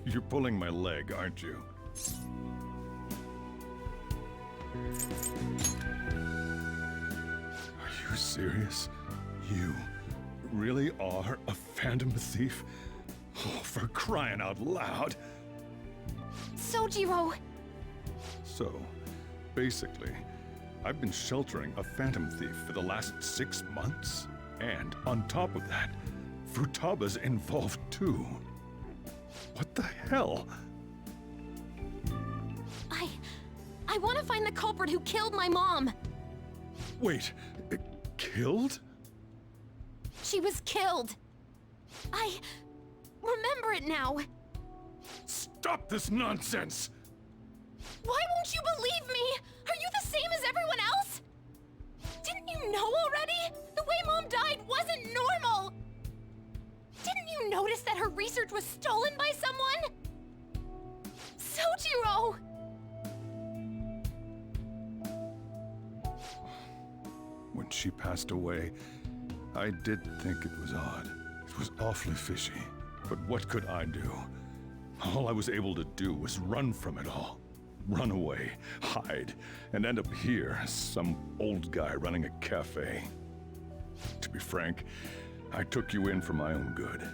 Speaker 13: You're pulling my leg, aren't you? Are you serious? You really are a Phantom Thief? Oh, for crying out loud!
Speaker 15: Sojiro!
Speaker 13: So, basically, I've been sheltering a Phantom Thief for the last 6 months. And on top of that, Futaba's involved too. What the hell?
Speaker 2: I want to find the culprit who killed my mom!
Speaker 13: Wait, killed?
Speaker 2: She was killed! I remember it now!
Speaker 13: Stop this nonsense!
Speaker 2: Why won't you believe me? Are you the same as everyone else? Didn't you know already? The way Mom died wasn't normal! Didn't you notice that her research was stolen by someone? Sojiro!
Speaker 13: When she passed away, I did think it was odd. It was awfully fishy. But what could I do? All I was able to do was run from it all. Run away, hide, and end up here as some old guy running a cafe. To be frank, I took you in for my own good.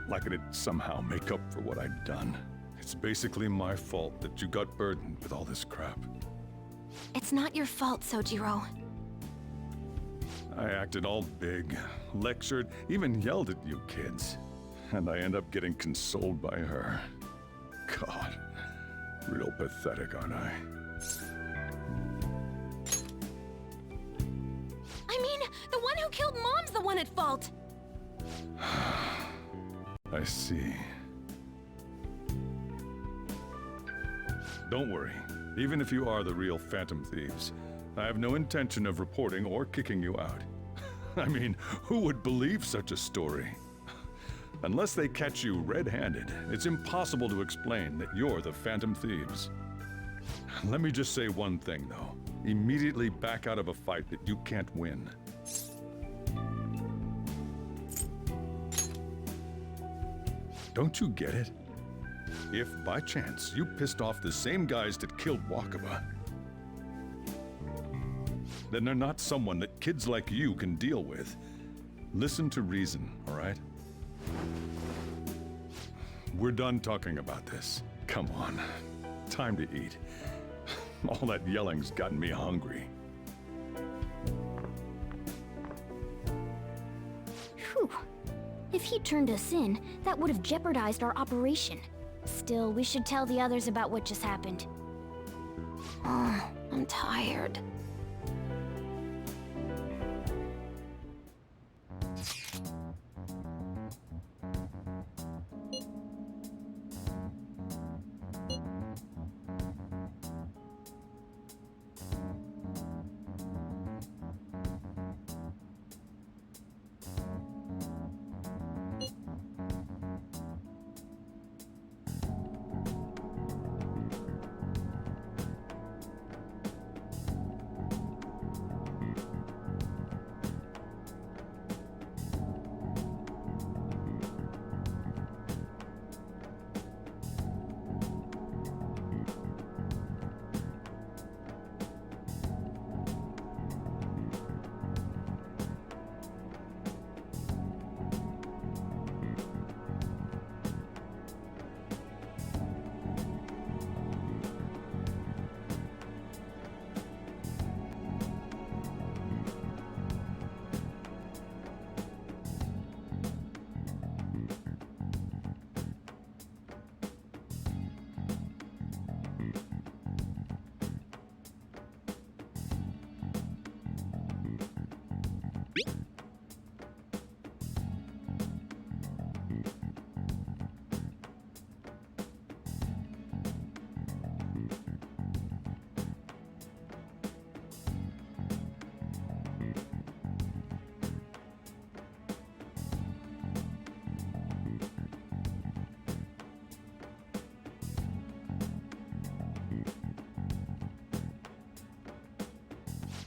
Speaker 13: Like it'd somehow make up for what I'd done. It's basically my fault that you got burdened with all this crap.
Speaker 2: It's not your fault, Sojiro.
Speaker 13: I acted all big, lectured, even yelled at you kids. And I end up getting consoled by her. God, real pathetic, aren't I?
Speaker 2: I mean, the one who killed Mom's the one at fault!
Speaker 13: I see. Don't worry. Even if you are the real Phantom Thieves, I have no intention of reporting or kicking you out. I mean, who would believe such a story? Unless they catch you red-handed, it's impossible to explain that you're the Phantom Thieves. Let me just say one thing, though. Immediately back out of a fight that you can't win. Don't you get it? If, by chance, you pissed off the same guys that killed Wakaba, then they're not someone that kids like you can deal with. Listen to reason, all right? We're done talking about this. Come on. Time to eat. All that yelling's gotten me hungry.
Speaker 5: Whew. If he turned us in, that would have jeopardized our operation. Still, we should tell the others about what just happened.
Speaker 2: Oh, I'm tired.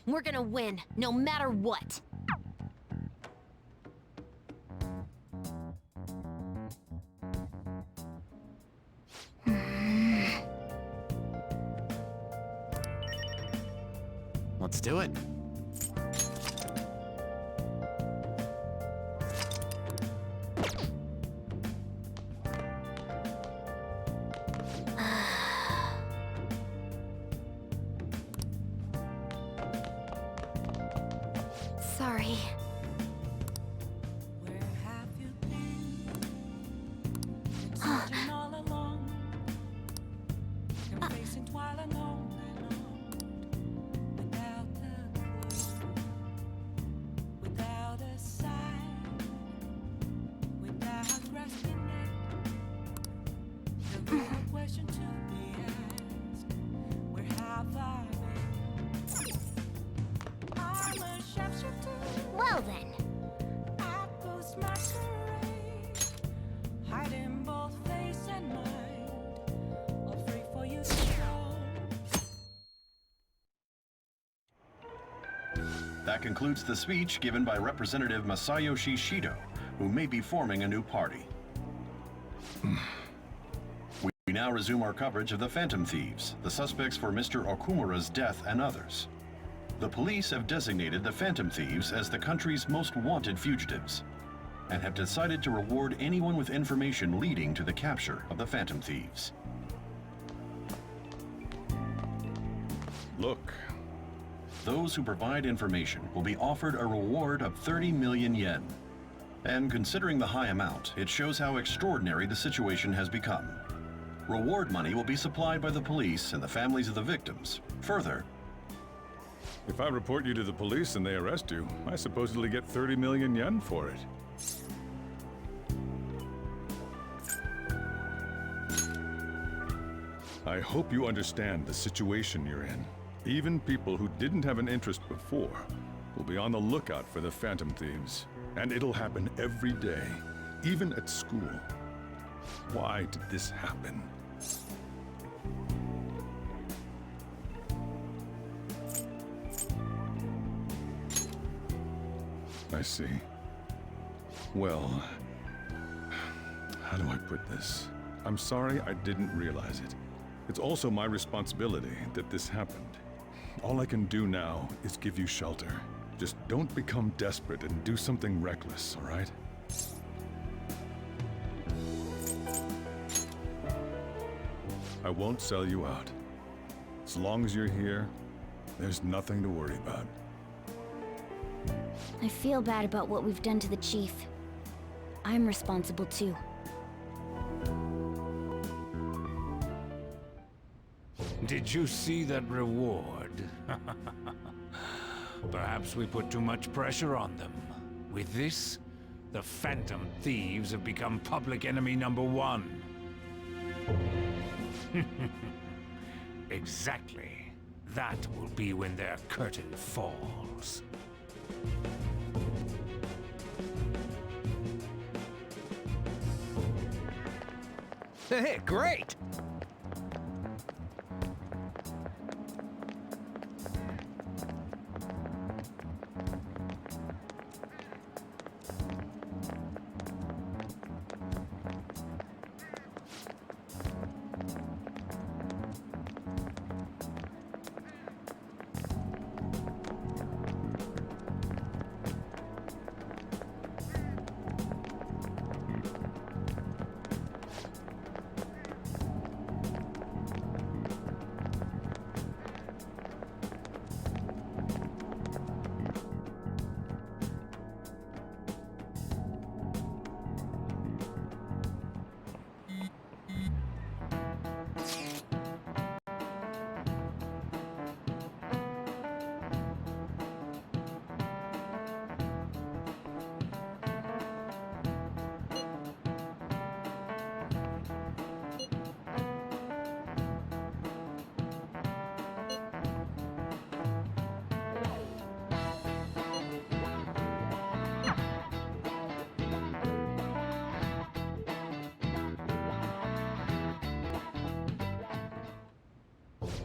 Speaker 2: We're gonna win, no matter what.
Speaker 18: Let's do it.
Speaker 2: Sorry.
Speaker 9: Where have you been? Been searching all along, facing twilight alone without a clue, without a sign, without grasping it. The real question to be asked: where have I been? I'm a sharpshooter.
Speaker 5: Well then.
Speaker 9: I post masquerade, hiding both face and mind, all free for you to show.
Speaker 12: That concludes the speech given by Representative Masayoshi Shido, who may be forming a new party. We now resume our coverage of the Phantom Thieves, the suspects for Mr. Okumura's death and others. The police have designated the Phantom Thieves as the country's most wanted fugitives, and have decided to reward anyone with information leading to the capture of the Phantom Thieves.
Speaker 13: Look.
Speaker 12: Those who provide information will be offered a reward of 30 million yen. And considering the high amount, it shows how extraordinary the situation has become. Reward money will be supplied by the police and the families of the victims. Further,
Speaker 13: If I report you to the police and they arrest you, I supposedly get 30 million yen for it. I hope you understand the situation you're in. Even people who didn't have an interest before will be on the lookout for the Phantom Thieves. And it'll happen every day, even at school. Why did this happen? I see. Well, how do I put this? I'm sorry I didn't realize it. It's also my responsibility that this happened. All I can do now is give you shelter. Just don't become desperate and do something reckless, all right? I won't sell you out. As long as you're here, there's nothing to worry about.
Speaker 4: I feel bad about what we've done to the chief. I'm responsible too.
Speaker 16: Did you see that reward? Perhaps we put too much pressure on them. With this, the Phantom Thieves have become public enemy number 1. Exactly. That will be when their curtain falls.
Speaker 10: Hey, great!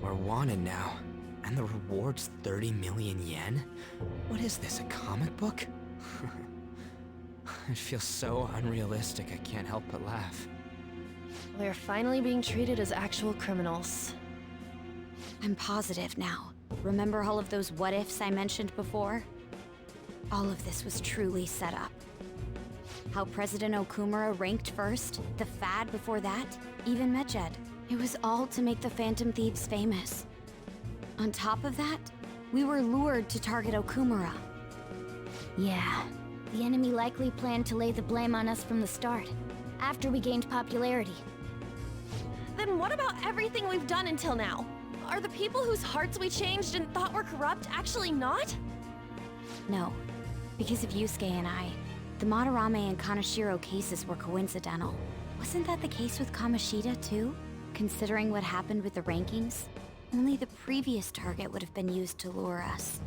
Speaker 3: We're wanted now, and the reward's 30 million yen? What is this, a comic book? It feels so unrealistic, I can't help but laugh.
Speaker 2: We're finally being treated as actual criminals.
Speaker 4: I'm positive now. Remember all of those what-ifs I mentioned before? All of this was truly set up. How President Okumura ranked first, the Fad before that, even Medjed. It was all to make the Phantom Thieves famous. On top of that, we were lured to target Okumura.
Speaker 5: Yeah, the enemy likely planned to lay the blame on us from the start, after we gained popularity.
Speaker 18: Then what about everything we've done until now? Are the people whose hearts we changed and thought were corrupt actually not?
Speaker 4: No, because of Yusuke and I, the Madarame and Kaneshiro cases were coincidental. Wasn't that the case with Kamoshida, too? Considering what happened with the rankings, only the previous target would have been used to lure us.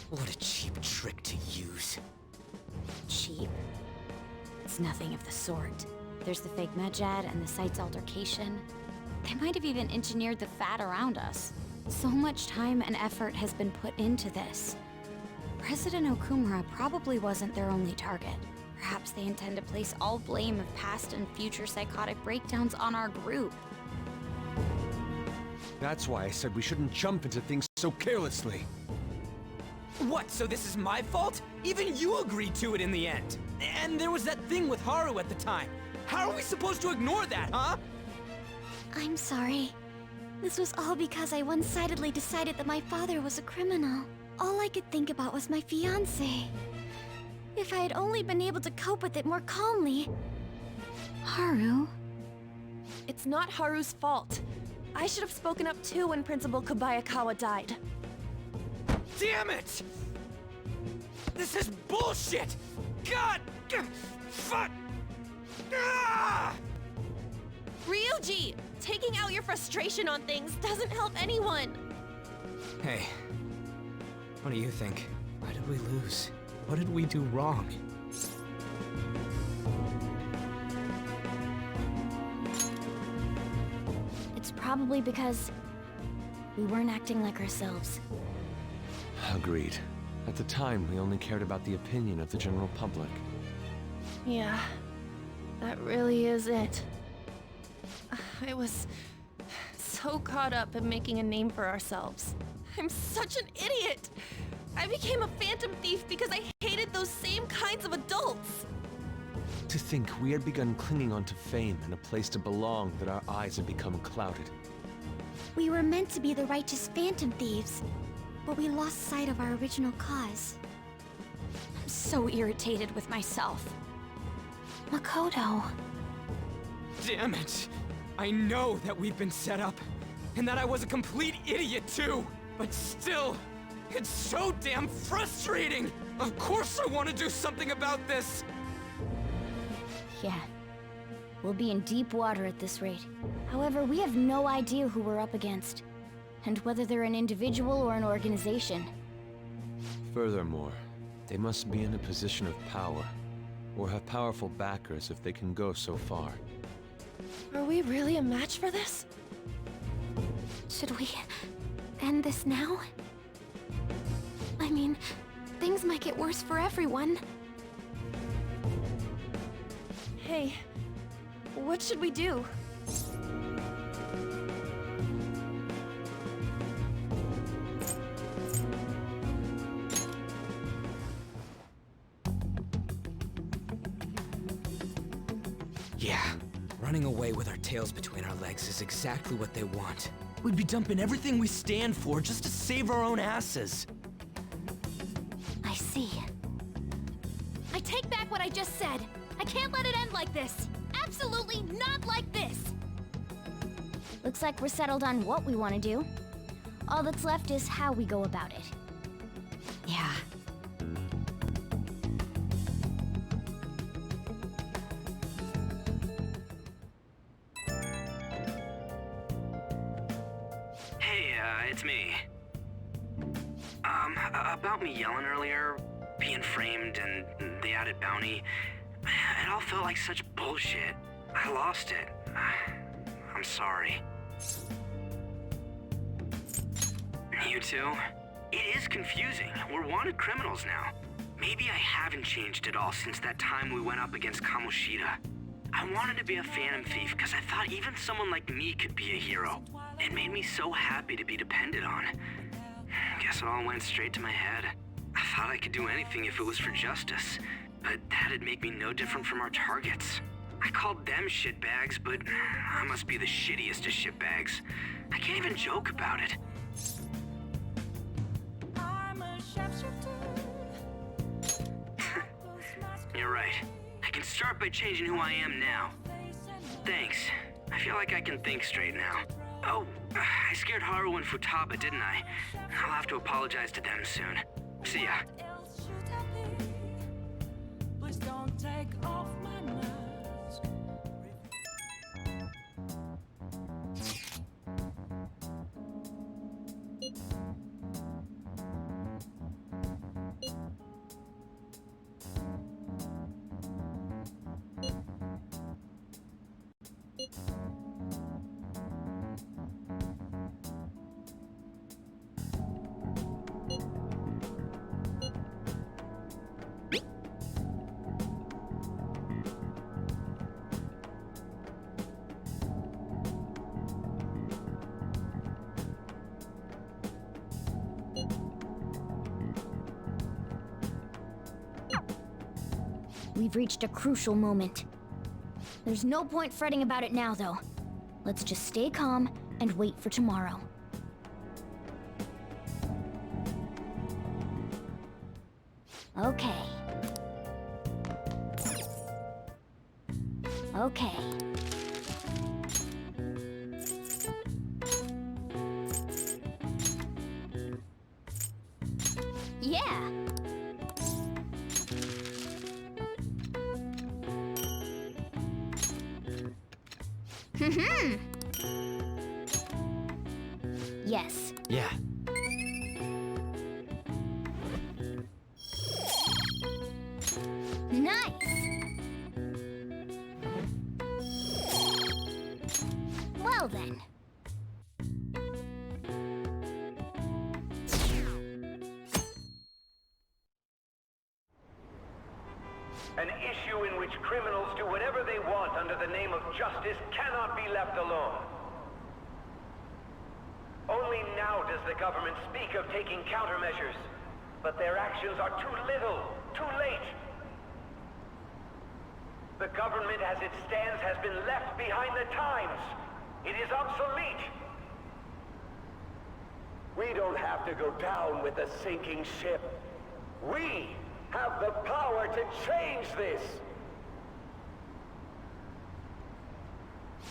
Speaker 3: What a cheap trick to use.
Speaker 4: Cheap? It's nothing of the sort. There's the fake Medjed and the site's altercation. They might have even engineered the fat around us. So much time and effort has been put into this. President Okumura probably wasn't their only target. Perhaps they intend to place all blame of past and future psychotic breakdowns on our group.
Speaker 1: That's why I said we shouldn't jump into things so carelessly.
Speaker 10: What, so this is my fault? Even you agreed to it in the end. And there was that thing with Haru at the time. How are we supposed to ignore that, huh?
Speaker 5: I'm sorry. This was all because I one-sidedly decided that my father was a criminal. All I could think about was my fiancé. If I had only been able to cope with it more calmly...
Speaker 4: Haru?
Speaker 18: It's not Haru's fault. I should have spoken up too when Principal Kobayakawa died.
Speaker 10: Damn it! This is bullshit! God! Fuck! Ah!
Speaker 18: Ryuji! Taking out your frustration on things doesn't help anyone!
Speaker 3: Hey, what do you think? Why did we lose? What did we do wrong?
Speaker 5: It's probably because we weren't acting like ourselves.
Speaker 1: Agreed. At the time, we only cared about the opinion of the general public.
Speaker 18: Yeah, that really is it. I was so caught up in making a name for ourselves. I'm such an idiot! I became a phantom thief because I hated those same kinds of adults!
Speaker 1: To think we had begun clinging onto fame and a place to belong that our eyes had become clouded.
Speaker 5: We were meant to be the righteous phantom thieves, but we lost sight of our original cause.
Speaker 4: I'm so irritated with myself.
Speaker 5: Makoto.
Speaker 10: Damn it! I know that we've been set up, and that I was a complete idiot too! But still, it's so damn frustrating! Of course I want to do something about this!
Speaker 5: Yeah. We'll be in deep water at this rate. However, we have no idea who we're up against, and whether they're an individual or an organization.
Speaker 1: Furthermore, they must be in a position of power, or have powerful backers if they can go so far.
Speaker 18: Are we really a match for this?
Speaker 5: Should we end this now? I mean, things might get worse for everyone.
Speaker 18: Hey, what should we do?
Speaker 3: Yeah, running away with our tails between our legs is exactly what they want.
Speaker 10: We'd be dumping everything we stand for just to save our own asses.
Speaker 5: I see.
Speaker 15: I take back what I just said. I can't let it end like this. Absolutely not like this.
Speaker 5: Looks like we're settled on what we want to do. All that's left is how we go about it.
Speaker 4: Yeah.
Speaker 3: Hey, it's me. About me yelling earlier, being framed, and the added bounty, it all felt like such bullshit. I lost it. I'm sorry. You too? It is confusing. We're wanted criminals now. Maybe I haven't changed at all since that time we went up against Kamoshida. I wanted to be a phantom thief because I thought even someone like me could be a hero. It made me so happy to be depended on. Guess it all went straight to my head. I thought I could do anything if it was for justice, but that'd make me no different from our targets. I called them shitbags, but I must be the shittiest of shitbags. I can't even joke about it.
Speaker 9: I'm a sharpshooter.
Speaker 8: You're right. I can start by changing who I am now. Thanks. I feel like I can think straight now. Oh, I scared Haru and Futaba, didn't I? I'll have to apologize to them soon. See ya.
Speaker 9: Please don't take off my mask.
Speaker 5: We've reached a crucial moment. There's no point fretting about it now, though. Let's just stay calm and wait for tomorrow. Okay. Okay. Yeah. Yes.
Speaker 3: Yeah.
Speaker 5: Nice. Well then.
Speaker 19: An issue in which criminals do whatever they want under the name of justice cannot be left alone. Only now does the government speak of taking countermeasures, but their actions are too little, too late. The government as it stands has been left behind the times. It is obsolete. We don't have to go down with the sinking ship. We have the power to change this.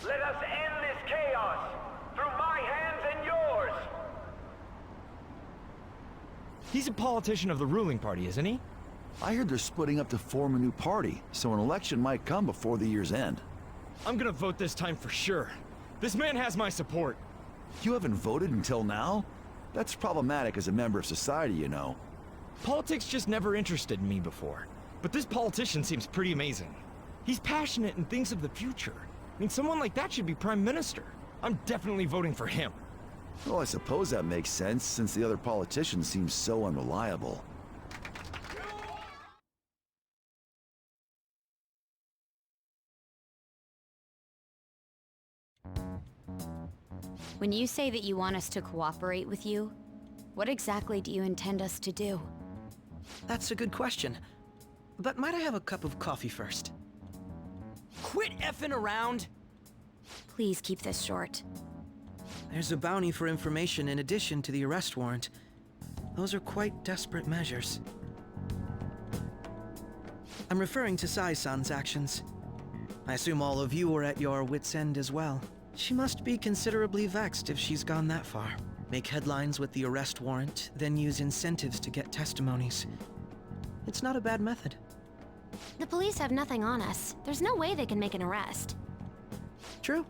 Speaker 19: Let us end this chaos through my hands and yours.
Speaker 20: He's a politician of the ruling party, isn't he?
Speaker 21: I heard they're splitting up to form a new party, so an election might come before the year's end.
Speaker 20: I'm gonna vote this time for sure. This man has my support.
Speaker 21: You haven't voted until now? That's problematic as a member of society, you know.
Speaker 20: Politics just never interested me before. But this politician seems pretty amazing. He's passionate and thinks of the future. I mean, someone like that should be prime minister. I'm definitely voting for him.
Speaker 21: Well, I suppose that makes sense, since the other politicians seem so unreliable.
Speaker 4: When you say that you want us to cooperate with you, what exactly do you intend us to do?
Speaker 11: That's a good question. But might I have a cup of coffee first?
Speaker 10: Quit effing around!
Speaker 4: Please keep this short.
Speaker 11: There's a bounty for information in addition to the arrest warrant. Those are quite desperate measures. I'm referring to Sai-san's actions. I assume all of you were at your wits' end as well. She must be considerably vexed if she's gone that far. Make headlines with the arrest warrant, then use incentives to get testimonies. It's not a bad method.
Speaker 2: The police have nothing on us. There's no way they can make an arrest.
Speaker 11: True.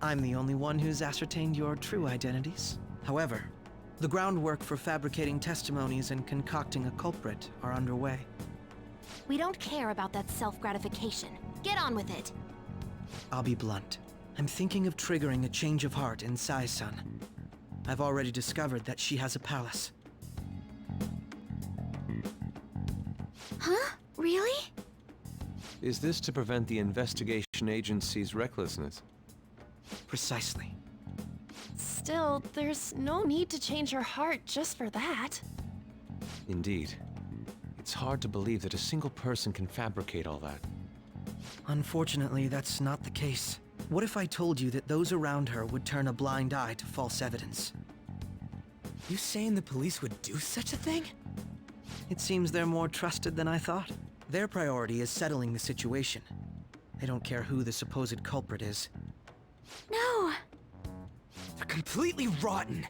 Speaker 11: I'm the only one who's ascertained your true identities. However, the groundwork for fabricating testimonies and concocting a culprit are underway.
Speaker 2: We don't care about that self-gratification. Get on with it.
Speaker 11: I'll be blunt. I'm thinking of triggering a change of heart in Sai-san. I've already discovered that she has a palace.
Speaker 2: Huh? Really?
Speaker 1: Is this to prevent the investigation agency's recklessness?
Speaker 11: Precisely.
Speaker 18: Still, there's no need to change her heart just for that.
Speaker 1: Indeed. It's hard to believe that a single person can fabricate all that.
Speaker 11: Unfortunately, that's not the case. What if I told you that those around her would turn a blind eye to false evidence?
Speaker 10: You saying the police would do such a thing?
Speaker 11: It seems they're more trusted than I thought. Their priority is settling the situation. They don't care who the supposed culprit is.
Speaker 5: No!
Speaker 10: They're completely rotten!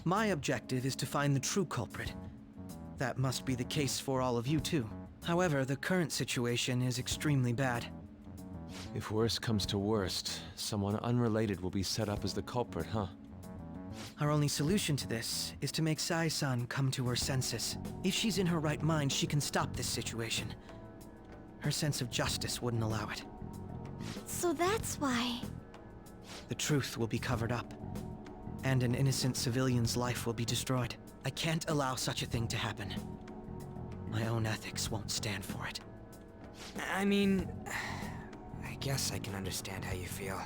Speaker 11: My objective is to find the true culprit. That must be the case for all of you too. However, the current situation is extremely bad.
Speaker 1: If worst comes to worst, someone unrelated will be set up as the culprit, huh?
Speaker 11: Our only solution to this is to make Sai-san come to her senses. If she's in her right mind, she can stop this situation. Her sense of justice wouldn't allow it.
Speaker 5: So that's why...
Speaker 11: The truth will be covered up, and an innocent civilian's life will be destroyed. I can't allow such a thing to happen. My own ethics won't stand for it.
Speaker 3: I mean... I guess I can understand how you feel.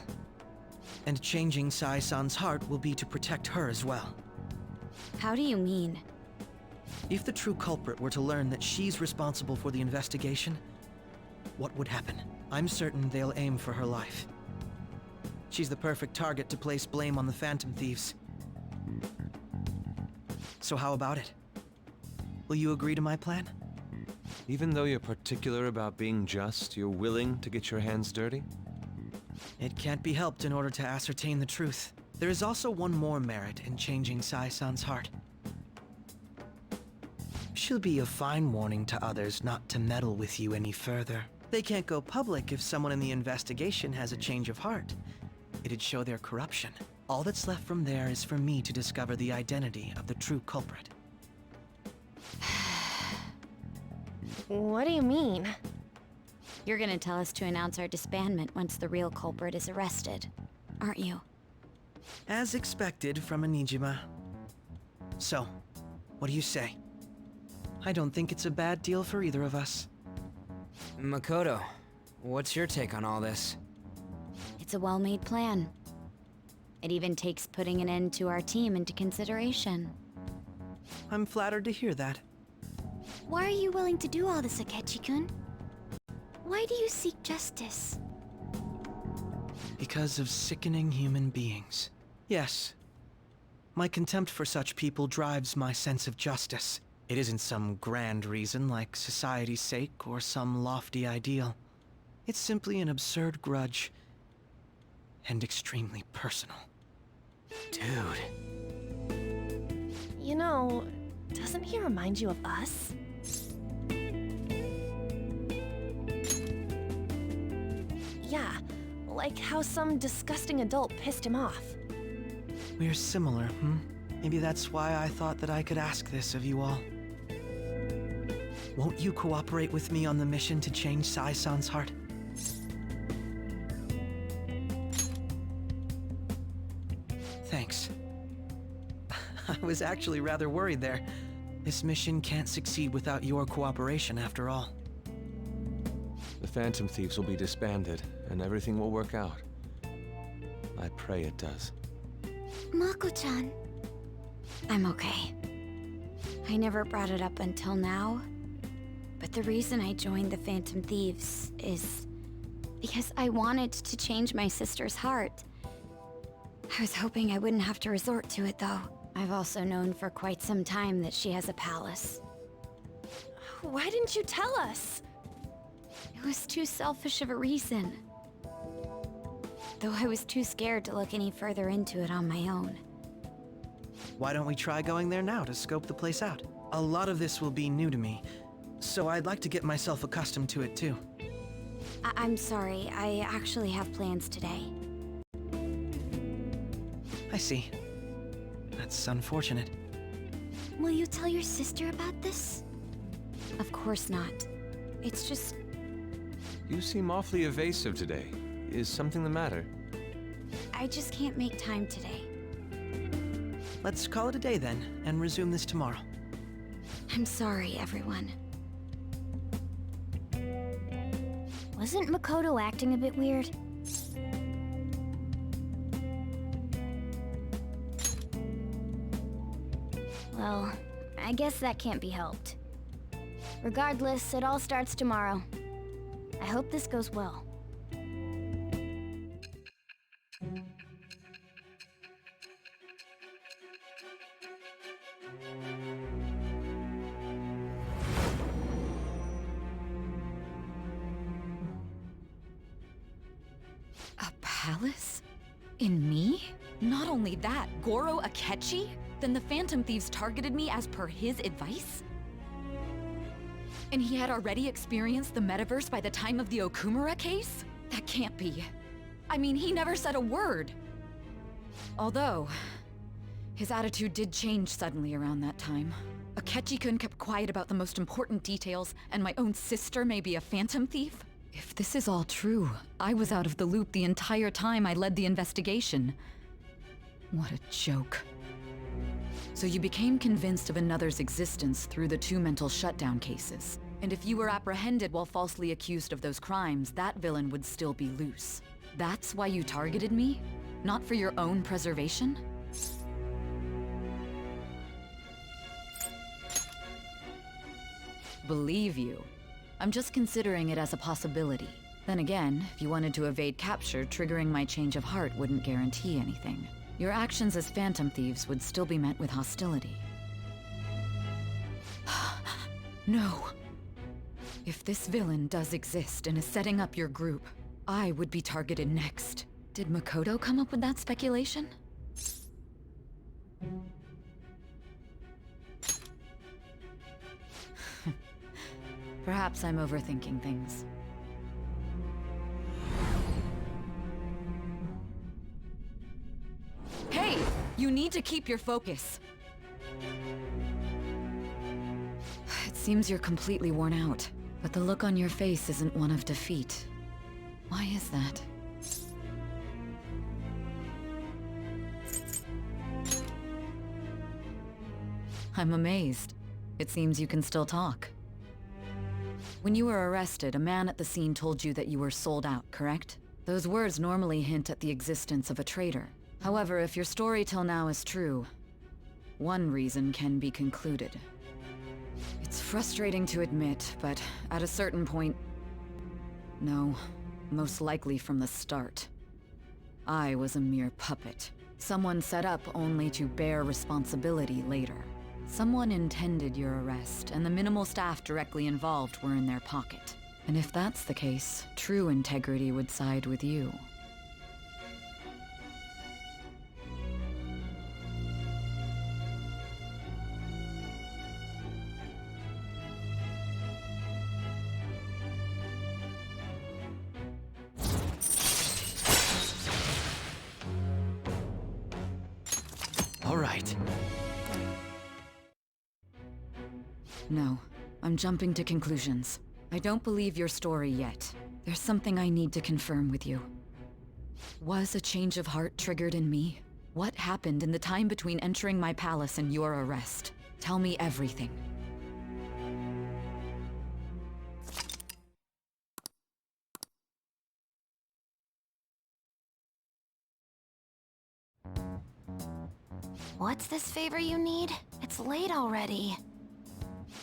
Speaker 11: And changing Sai-san's heart will be to protect her as well.
Speaker 4: How do you mean?
Speaker 11: If the true culprit were to learn that she's responsible for the investigation, what would happen? I'm certain they'll aim for her life. She's the perfect target to place blame on the Phantom Thieves. So how about it? Will you agree to my plan?
Speaker 1: Even though you're particular about being just, you're willing to get your hands dirty?
Speaker 11: It can't be helped in order to ascertain the truth. There is also one more merit in changing Sai-san's heart. She'll be a fine warning to others not to meddle with you any further. They can't go public if someone in the investigation has a change of heart. It'd show their corruption. All that's left from there is for me to discover the identity of the true culprit.
Speaker 18: What do you mean?
Speaker 4: You're gonna tell us to announce our disbandment once the real culprit is arrested, aren't you?
Speaker 11: As expected from Onijima. So, what do you say? I don't think it's a bad deal for either of us.
Speaker 3: Makoto, what's your take on all this?
Speaker 4: It's a well-made plan. It even takes putting an end to our team into consideration.
Speaker 11: I'm flattered to hear that.
Speaker 5: Why are you willing to do all this, Akechi-kun? Why do you seek justice?
Speaker 11: Because of sickening human beings. Yes. My contempt for such people drives my sense of justice. It isn't some grand reason like society's sake or some lofty ideal. It's simply an absurd grudge. And extremely personal.
Speaker 3: Dude.
Speaker 18: You know, doesn't he remind you of us? Yeah, like how some disgusting adult pissed him off.
Speaker 11: We're similar, Maybe that's why I thought that I could ask this of you all. Won't you cooperate with me on the mission to change Sai-san's heart? Thanks. I was actually rather worried there. This mission can't succeed without your cooperation after all.
Speaker 1: The Phantom Thieves will be disbanded, and everything will work out. I pray it does.
Speaker 5: Mako-chan.
Speaker 4: I'm okay. I never brought it up until now, but the reason I joined the Phantom Thieves is because I wanted to change my sister's heart. I was hoping I wouldn't have to resort to it, though. I've also known for quite some time that she has a palace.
Speaker 18: Why didn't you tell us?
Speaker 4: It was too selfish of a reason. Though I was too scared to look any further into it on my own.
Speaker 11: Why don't we try going there now to scope the place out? A lot of this will be new to me, so I'd like to get myself accustomed to it too.
Speaker 4: I'm sorry, I actually have plans today.
Speaker 11: I see. That's unfortunate.
Speaker 5: Will you tell your sister about this?
Speaker 4: Of course not. It's just...
Speaker 1: You seem awfully evasive today. Is something the matter?
Speaker 4: I just can't make time today.
Speaker 11: Let's call it a day then, and resume this tomorrow.
Speaker 4: I'm sorry, everyone.
Speaker 5: Wasn't Makoto acting a bit weird? Well, I guess that can't be helped. Regardless, it all starts tomorrow. I hope this goes well.
Speaker 17: A palace? In me? Not only that, Goro Akechi? Then the Phantom Thieves targeted me as per his advice? And he had already experienced the metaverse by the time of the Okumura case? That can't be. I mean, he never said a word. Although, his attitude did change suddenly around that time. Akechi-kun kept quiet about the most important details, and my own sister may be a Phantom Thief? If this is all true, I was out of the loop the entire time I led the investigation. What a joke. So you became convinced of another's existence through the 2 mental shutdown cases. And if you were apprehended while falsely accused of those crimes, that villain would still be loose. That's why you targeted me? Not for your own preservation? Believe you. I'm just considering it as a possibility. Then again, if you wanted to evade capture, triggering my change of heart wouldn't guarantee anything. Your actions as Phantom Thieves would still be met with hostility. No. If this villain does exist and is setting up your group, I would be targeted next. Did Makoto come up with that speculation? Perhaps I'm overthinking things. Hey! You need to keep your focus. It seems you're completely worn out, but the look on your face isn't one of defeat. Why is that? I'm amazed. It seems you can still talk. When you were arrested, a man at the scene told you that you were sold out, correct? Those words normally hint at the existence of a traitor. However, if your story till now is true, one reason can be concluded. It's frustrating to admit, but at a certain point... No, most likely from the start. I was a mere puppet. Someone set up only to bear responsibility later. Someone intended your arrest, and the minimal staff directly involved were in their pocket. And if that's the case, true integrity would side with you.
Speaker 11: All right.
Speaker 17: No, I'm jumping to conclusions. I don't believe your story yet. There's something I need to confirm with you. Was a change of heart triggered in me? What happened in the time between entering my palace and your arrest? Tell me everything.
Speaker 2: What's this favor you need? It's late already.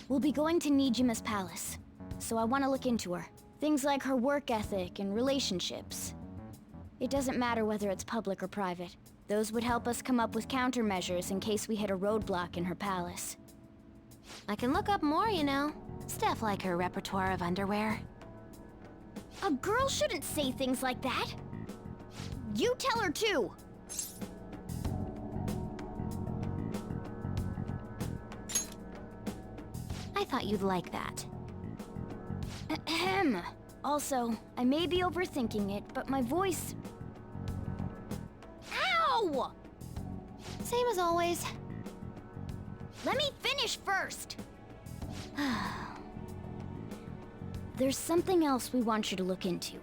Speaker 5: We'll be going to Nijima's palace, so I want to look into her. Things like her work ethic and relationships. It doesn't matter whether it's public or private. Those would help us come up with countermeasures in case we hit a roadblock in her palace.
Speaker 2: I can look up more, you know. Stuff like her repertoire of underwear.
Speaker 5: A girl shouldn't say things like that. You tell her too.
Speaker 2: I thought you'd like that.
Speaker 5: Ahem. Also, I may be overthinking it, but my voice... Ow!
Speaker 2: Same as always.
Speaker 5: Let me finish first! There's something else we want you to look into.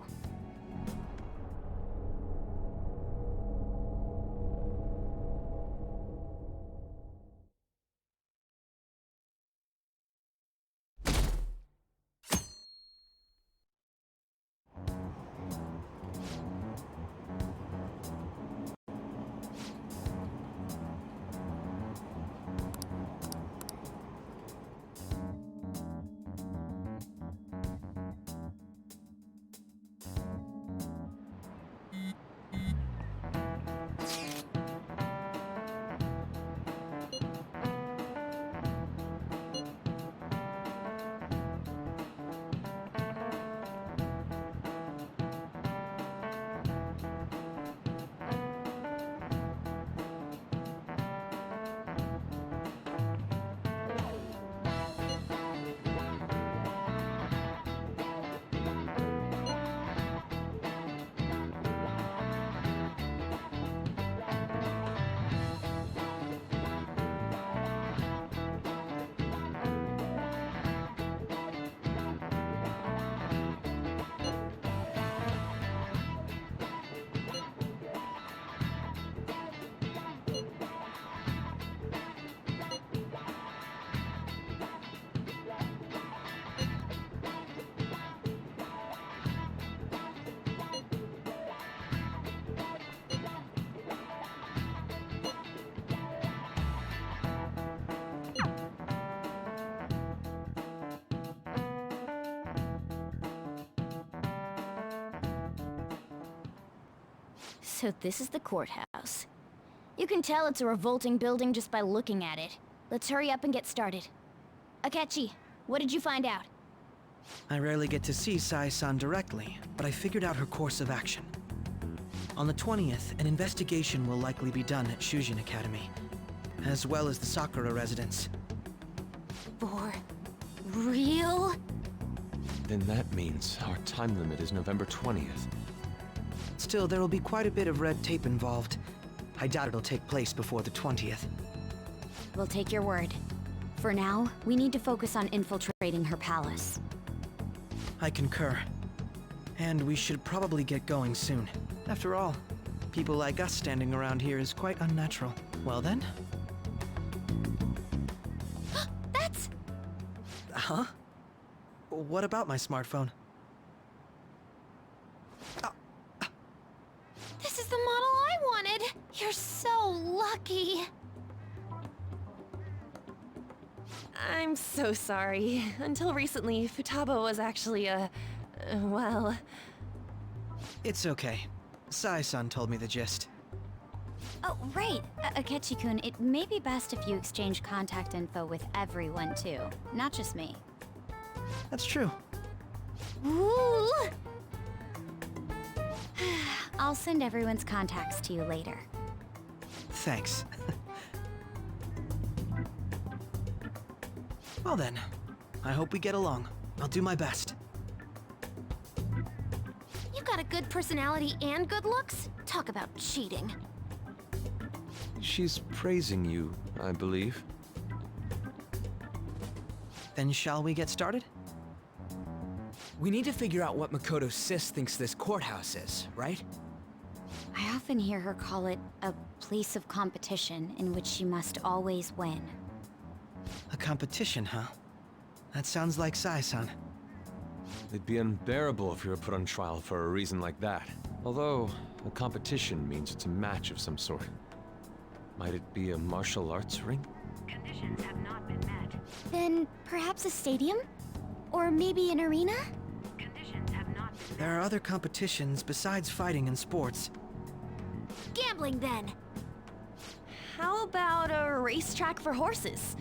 Speaker 5: So this is the courthouse. You can tell it's a revolting building just by looking at it. Let's hurry up and get started. Akechi, what did you find out?
Speaker 11: I rarely get to see Sai-san directly, but I figured out her course of action. On the 20th, an investigation will likely be done at Shujin Academy, as well as the Sakura residence.
Speaker 5: For real?
Speaker 1: Then that means our time limit is November 20th.
Speaker 11: Still, there will be quite a bit of red tape involved. I doubt it'll take place before the 20th.
Speaker 4: We'll take your word. For now, we need to focus on infiltrating her palace.
Speaker 11: I concur. And we should probably get going soon. After all, people like us standing around here is quite unnatural. Well then?
Speaker 5: That's...
Speaker 11: Huh? What about my smartphone?
Speaker 5: This is the model I wanted! You're so lucky!
Speaker 18: I'm so sorry. Until recently, Futaba was actually well...
Speaker 11: It's okay. Sai-san told me the gist.
Speaker 4: Oh, right. Akechi-kun, it may be best if you exchange contact info with everyone, too. Not just me.
Speaker 11: That's true.
Speaker 4: Ooh! I'll send everyone's contacts to you later.
Speaker 11: Thanks. Well then, I hope we get along. I'll do my best.
Speaker 5: You got a good personality and good looks? Talk about cheating.
Speaker 1: She's praising you, I believe.
Speaker 11: Then shall we get started?
Speaker 3: We need to figure out what Makoto Sis thinks this courthouse is, right?
Speaker 4: I often hear her call it a place of competition in which she must always win.
Speaker 11: A competition, huh? That sounds like Sai-san.
Speaker 1: It'd be unbearable if you were put on trial for a reason like that. Although, a competition means it's a match of some sort. Might it be a martial arts ring?
Speaker 6: Conditions have not been met.
Speaker 5: Then perhaps a stadium? Or maybe an arena?
Speaker 6: Conditions have not been met.
Speaker 11: There are other competitions besides fighting and sports.
Speaker 5: Gambling, then!
Speaker 18: How about a racetrack for horses?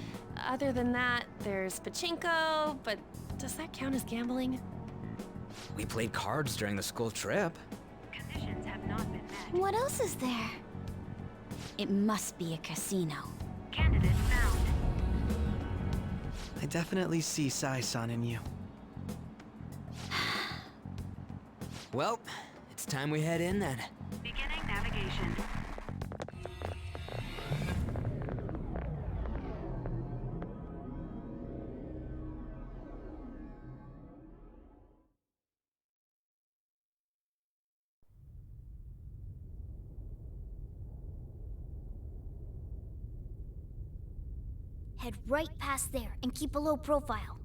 Speaker 18: Other than that, there's pachinko, but does that count as gambling?
Speaker 3: We played cards during the school trip.
Speaker 6: Conditions have not been met.
Speaker 5: What else is there?
Speaker 4: It must be a casino.
Speaker 6: Candidate found.
Speaker 11: I definitely see Sai-san in you.
Speaker 3: Well, it's time we head in then.
Speaker 6: Beginning navigation.
Speaker 5: Head right past there and keep a low profile.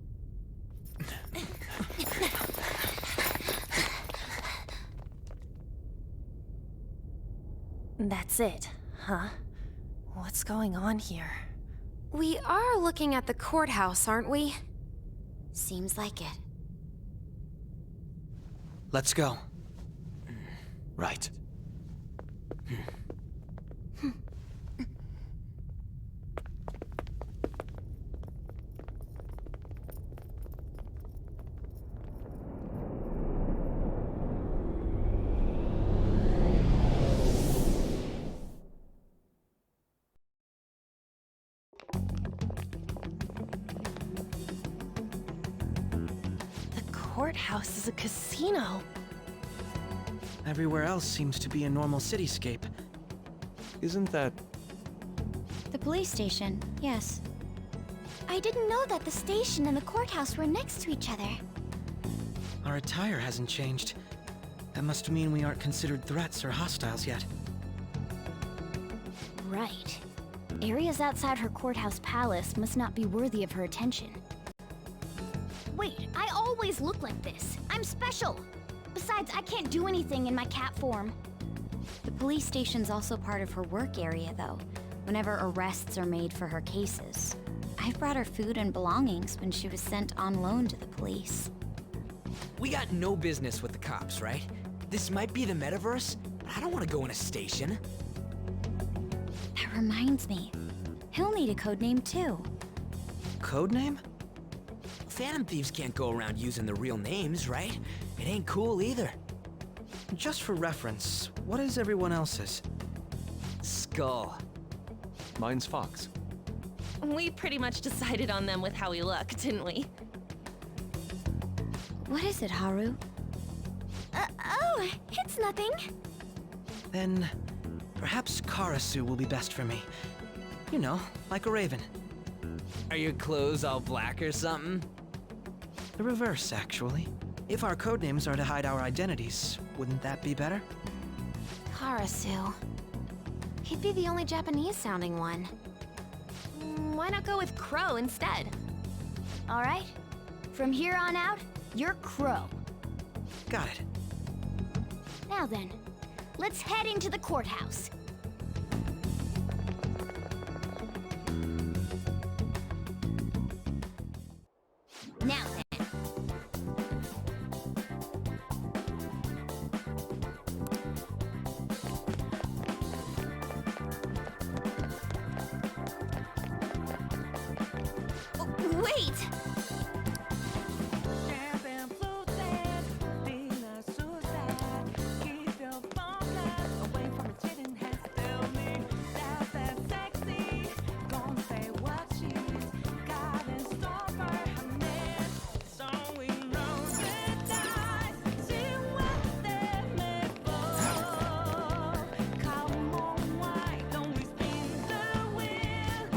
Speaker 18: That's it, huh? What's going on here?
Speaker 2: We are looking at the courthouse, aren't we?
Speaker 4: Seems like it.
Speaker 11: Let's go.
Speaker 1: Right.
Speaker 18: Courthouse is a casino.
Speaker 11: Everywhere else seems to be a normal cityscape.
Speaker 1: Isn't that...
Speaker 4: The police station, yes.
Speaker 5: I didn't know that the station and the courthouse were next to each other.
Speaker 11: Our attire hasn't changed. That must mean we aren't considered threats or hostiles yet.
Speaker 5: Right. Areas outside her courthouse palace must not be worthy of her attention. Wait, I always look like this. I'm special. Besides, I can't do anything in my cat form.
Speaker 4: The police station's also part of her work area, though, whenever arrests are made for her cases. I've brought her food and belongings when she was sent on loan to the police.
Speaker 3: We got no business with the cops, right? This might be the metaverse, but I don't want to go in a station.
Speaker 4: That reminds me. He'll need a codename too.
Speaker 11: Codename?
Speaker 3: Phantom Thieves can't go around using their real names, right? It ain't cool either.
Speaker 11: Just for reference, what is everyone else's?
Speaker 3: Skull.
Speaker 1: Mine's Fox.
Speaker 18: We pretty much decided on them with how we look, didn't we?
Speaker 4: What is it, Haru?
Speaker 5: Oh, it's nothing.
Speaker 11: Then, perhaps Karasu will be best for me. You know, like a raven.
Speaker 3: Are your clothes all black or something?
Speaker 11: The reverse, actually. If our codenames are to hide our identities, wouldn't that be better?
Speaker 2: Karasu. He'd be the only Japanese-sounding one.
Speaker 18: Why not go with Crow instead?
Speaker 5: All right. From here on out, you're Crow.
Speaker 11: Got it.
Speaker 5: Now then, let's head into the courthouse. Now then. Wait!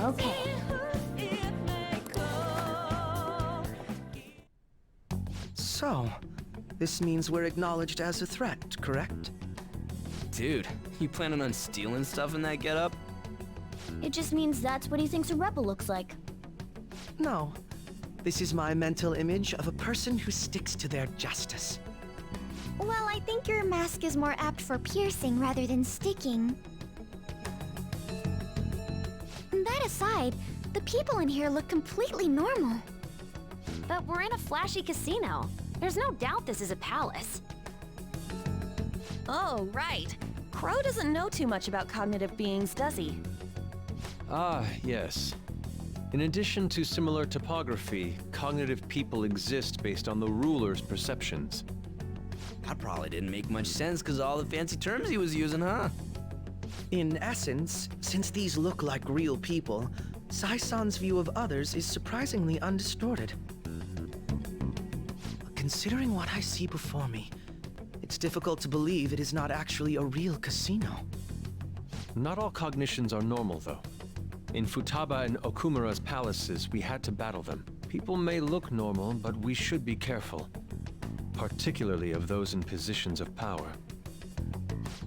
Speaker 5: Okay.
Speaker 11: So, this means we're acknowledged as a threat, correct?
Speaker 3: Dude, you planning on stealing stuff in that getup?
Speaker 5: It just means that's what he thinks a rebel looks like.
Speaker 11: No. This is my mental image of a person who sticks to their justice.
Speaker 5: Well, I think your mask is more apt for piercing rather than sticking. That aside, the people in here look completely normal.
Speaker 2: But we're in a flashy casino. There's no doubt this is a palace.
Speaker 18: Oh, right. Crow doesn't know too much about cognitive beings, does he?
Speaker 1: Ah, yes. In addition to similar topography, cognitive people exist based on the ruler's perceptions.
Speaker 3: That probably didn't make much sense because all the fancy terms he was using, huh?
Speaker 11: In essence, since these look like real people, Sai-san's view of others is surprisingly undistorted. Considering what I see before me, it's difficult to believe it is not actually a real casino.
Speaker 1: Not all cognitions are normal, though. In Futaba and Okumura's palaces, we had to battle them. People may look normal, but we should be careful. Particularly of those in positions of power.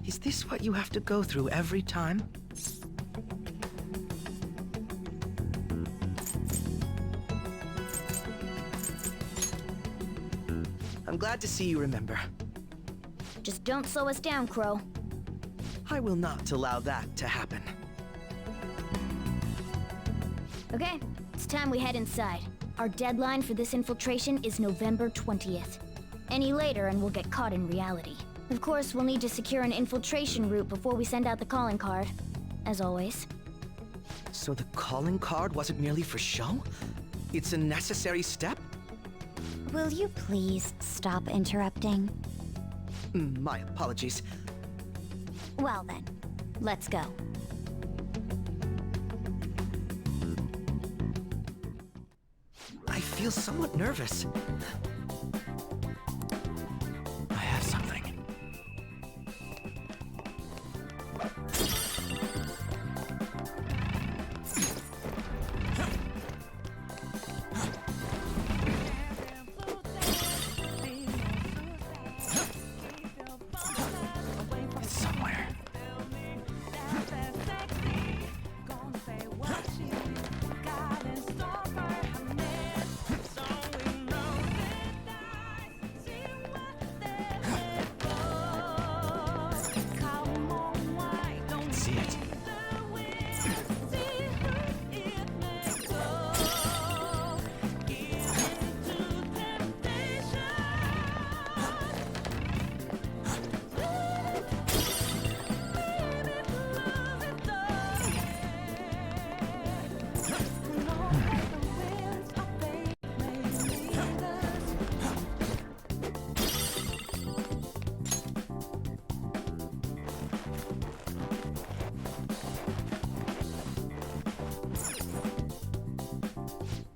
Speaker 11: Is this what you have to go through every time? I'm glad to see you remember.
Speaker 5: Just don't slow us down, Crow.
Speaker 11: I will not allow that to happen.
Speaker 5: Okay, it's time we head inside. Our deadline for this infiltration is November 20th. Any later and we'll get caught in reality. Of course, we'll need to secure an infiltration route before we send out the calling card. As always.
Speaker 11: So the calling card wasn't merely for show? It's a necessary step?
Speaker 4: Will you please stop interrupting?
Speaker 11: My apologies.
Speaker 4: Well then, let's go.
Speaker 11: I feel somewhat nervous. I have something. It's somewhere.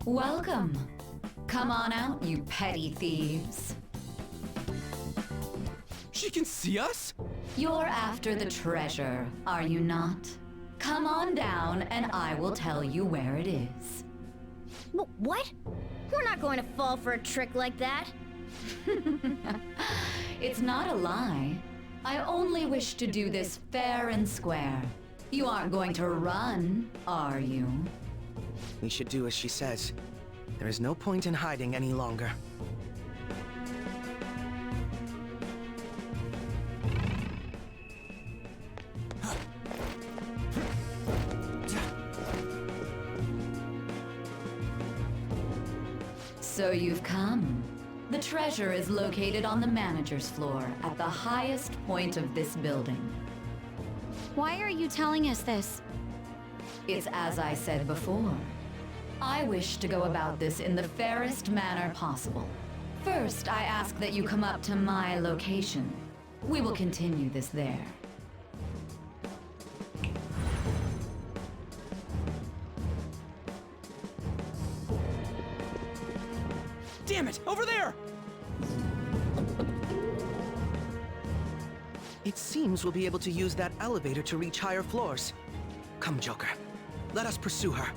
Speaker 17: Welcome. Come on out, you petty thieves.
Speaker 10: She can see us?
Speaker 17: You're after the treasure, are you not? Come on down and I will tell you where it is.
Speaker 5: What? We're not going to fall for a trick like that.
Speaker 17: It's not a lie. I only wish to do this fair and square. You aren't going to run, are you?
Speaker 11: We should do as she says. There is no point in hiding any longer.
Speaker 17: So you've come. The treasure is located on the manager's floor at the highest point of this building.
Speaker 4: Why are you telling us this?
Speaker 17: It's as I said before. I wish to go about this in the fairest manner possible. First, I ask that you come up to my location. We will continue this there.
Speaker 10: Damn it! Over there!
Speaker 11: It seems we'll be able to use that elevator to reach higher floors. Come, Joker. Let us pursue her.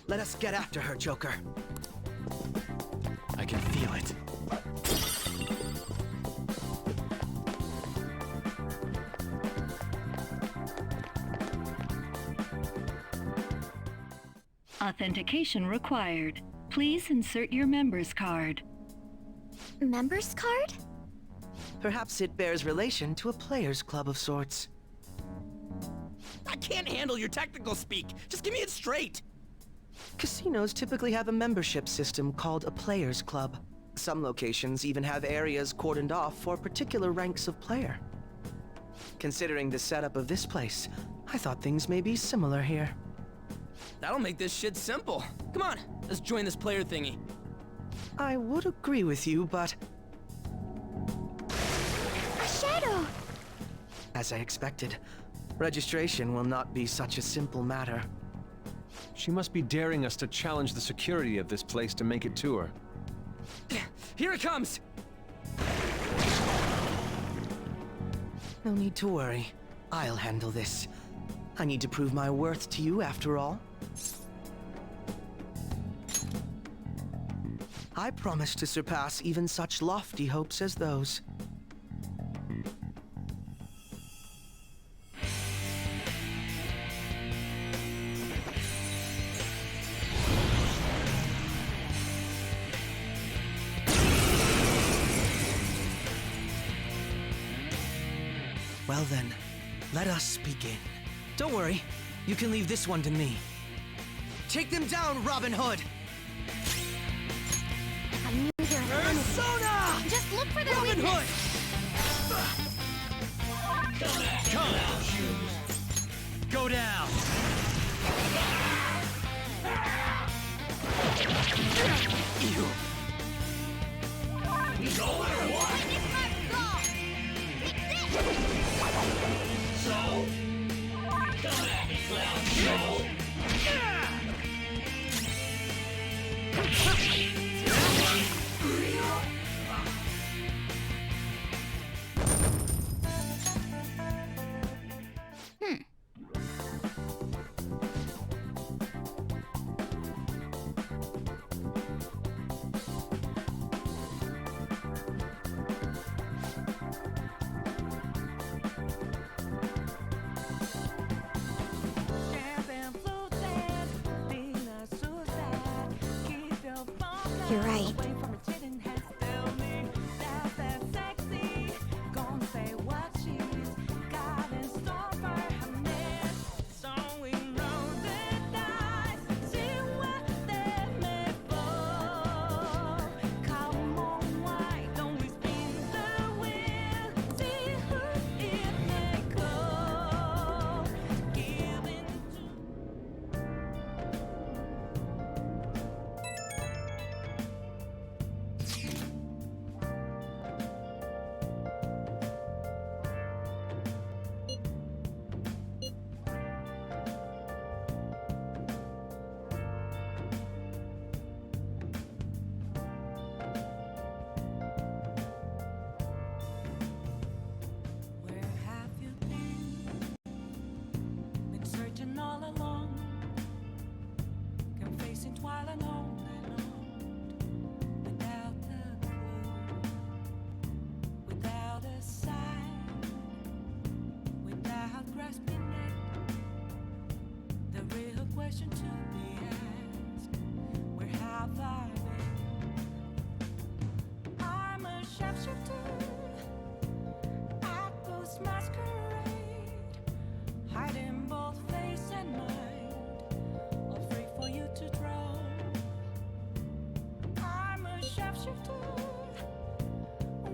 Speaker 11: Let us get after her, Joker.
Speaker 1: I can feel it.
Speaker 7: Authentication required. Please insert your member's card.
Speaker 5: Member's card?
Speaker 11: Perhaps it bears relation to a players' club of sorts.
Speaker 10: I can't handle your technical speak. Just give me it straight.
Speaker 11: Casinos typically have a membership system called a players' club. Some locations even have areas cordoned off for particular ranks of player. Considering the setup of this place, I thought things may be similar here.
Speaker 10: That'll make this shit simple. Come on, let's join this player thingy.
Speaker 11: I would agree with you, but...
Speaker 5: A shadow!
Speaker 11: As I expected, registration will not be such a simple matter.
Speaker 1: She must be daring us to challenge the security of this place to make it to her.
Speaker 10: Here it comes!
Speaker 11: No need to worry. I'll handle this. I need to prove my worth to you, after all. I promise to surpass even such lofty hopes as those. Well then, let us begin. Don't worry, you can leave this one to me. Take them down, Robin Hood!
Speaker 5: I knew there were
Speaker 11: Persona!
Speaker 5: Just look for their
Speaker 11: Robin
Speaker 5: weakness.
Speaker 11: Hood! Come out! Go down!
Speaker 10: Ew.
Speaker 5: No matter what!
Speaker 9: So? Come at me, clown. So?
Speaker 5: You're right.
Speaker 9: silent all night long, without a clue, without a sign, without grasping it. The real question to be asked: where have I been? I'm a sharpshooter at Ghost Masquerade, hiding both face and mind, all free for you to draw. I'm a sharpshooter.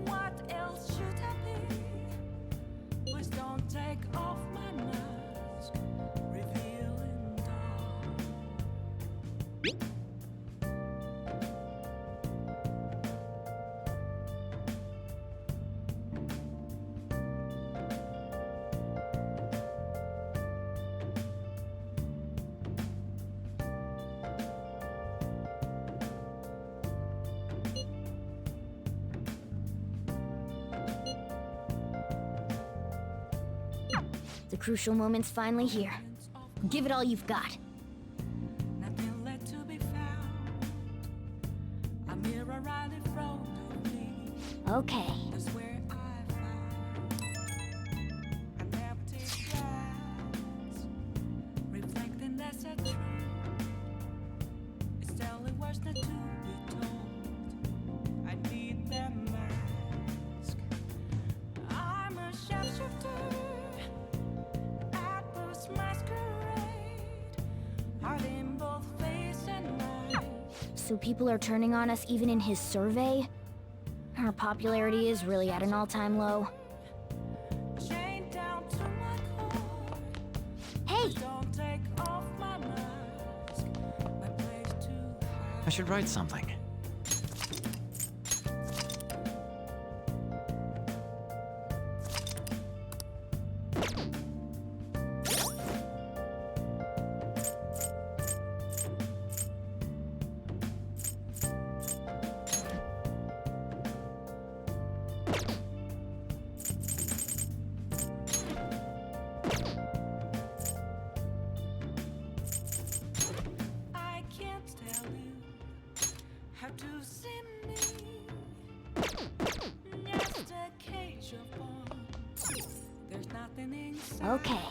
Speaker 9: What else should I be? Please don't take off my mask, revealing dawn.
Speaker 5: The crucial moment's finally here. Give it all you've got.
Speaker 9: Nothing left to be found. A mirror right in front of me.
Speaker 5: Okay.
Speaker 9: That's where I found an empty glass, reflecting that's a truth. It's telling words not to be told. I need that mask. I'm a sharpshooter at Ghost Masquerade, hiding both face and mind.
Speaker 5: So people are turning on us even in his survey? Our popularity is really at an all-time low.
Speaker 9: Chained down to my core.
Speaker 5: Hey!
Speaker 9: Don't take off my mask. My place to hide.
Speaker 20: I should write something.
Speaker 9: I can't tell you how to see me. Just a cage of bones. There's nothing inside.
Speaker 5: Okay.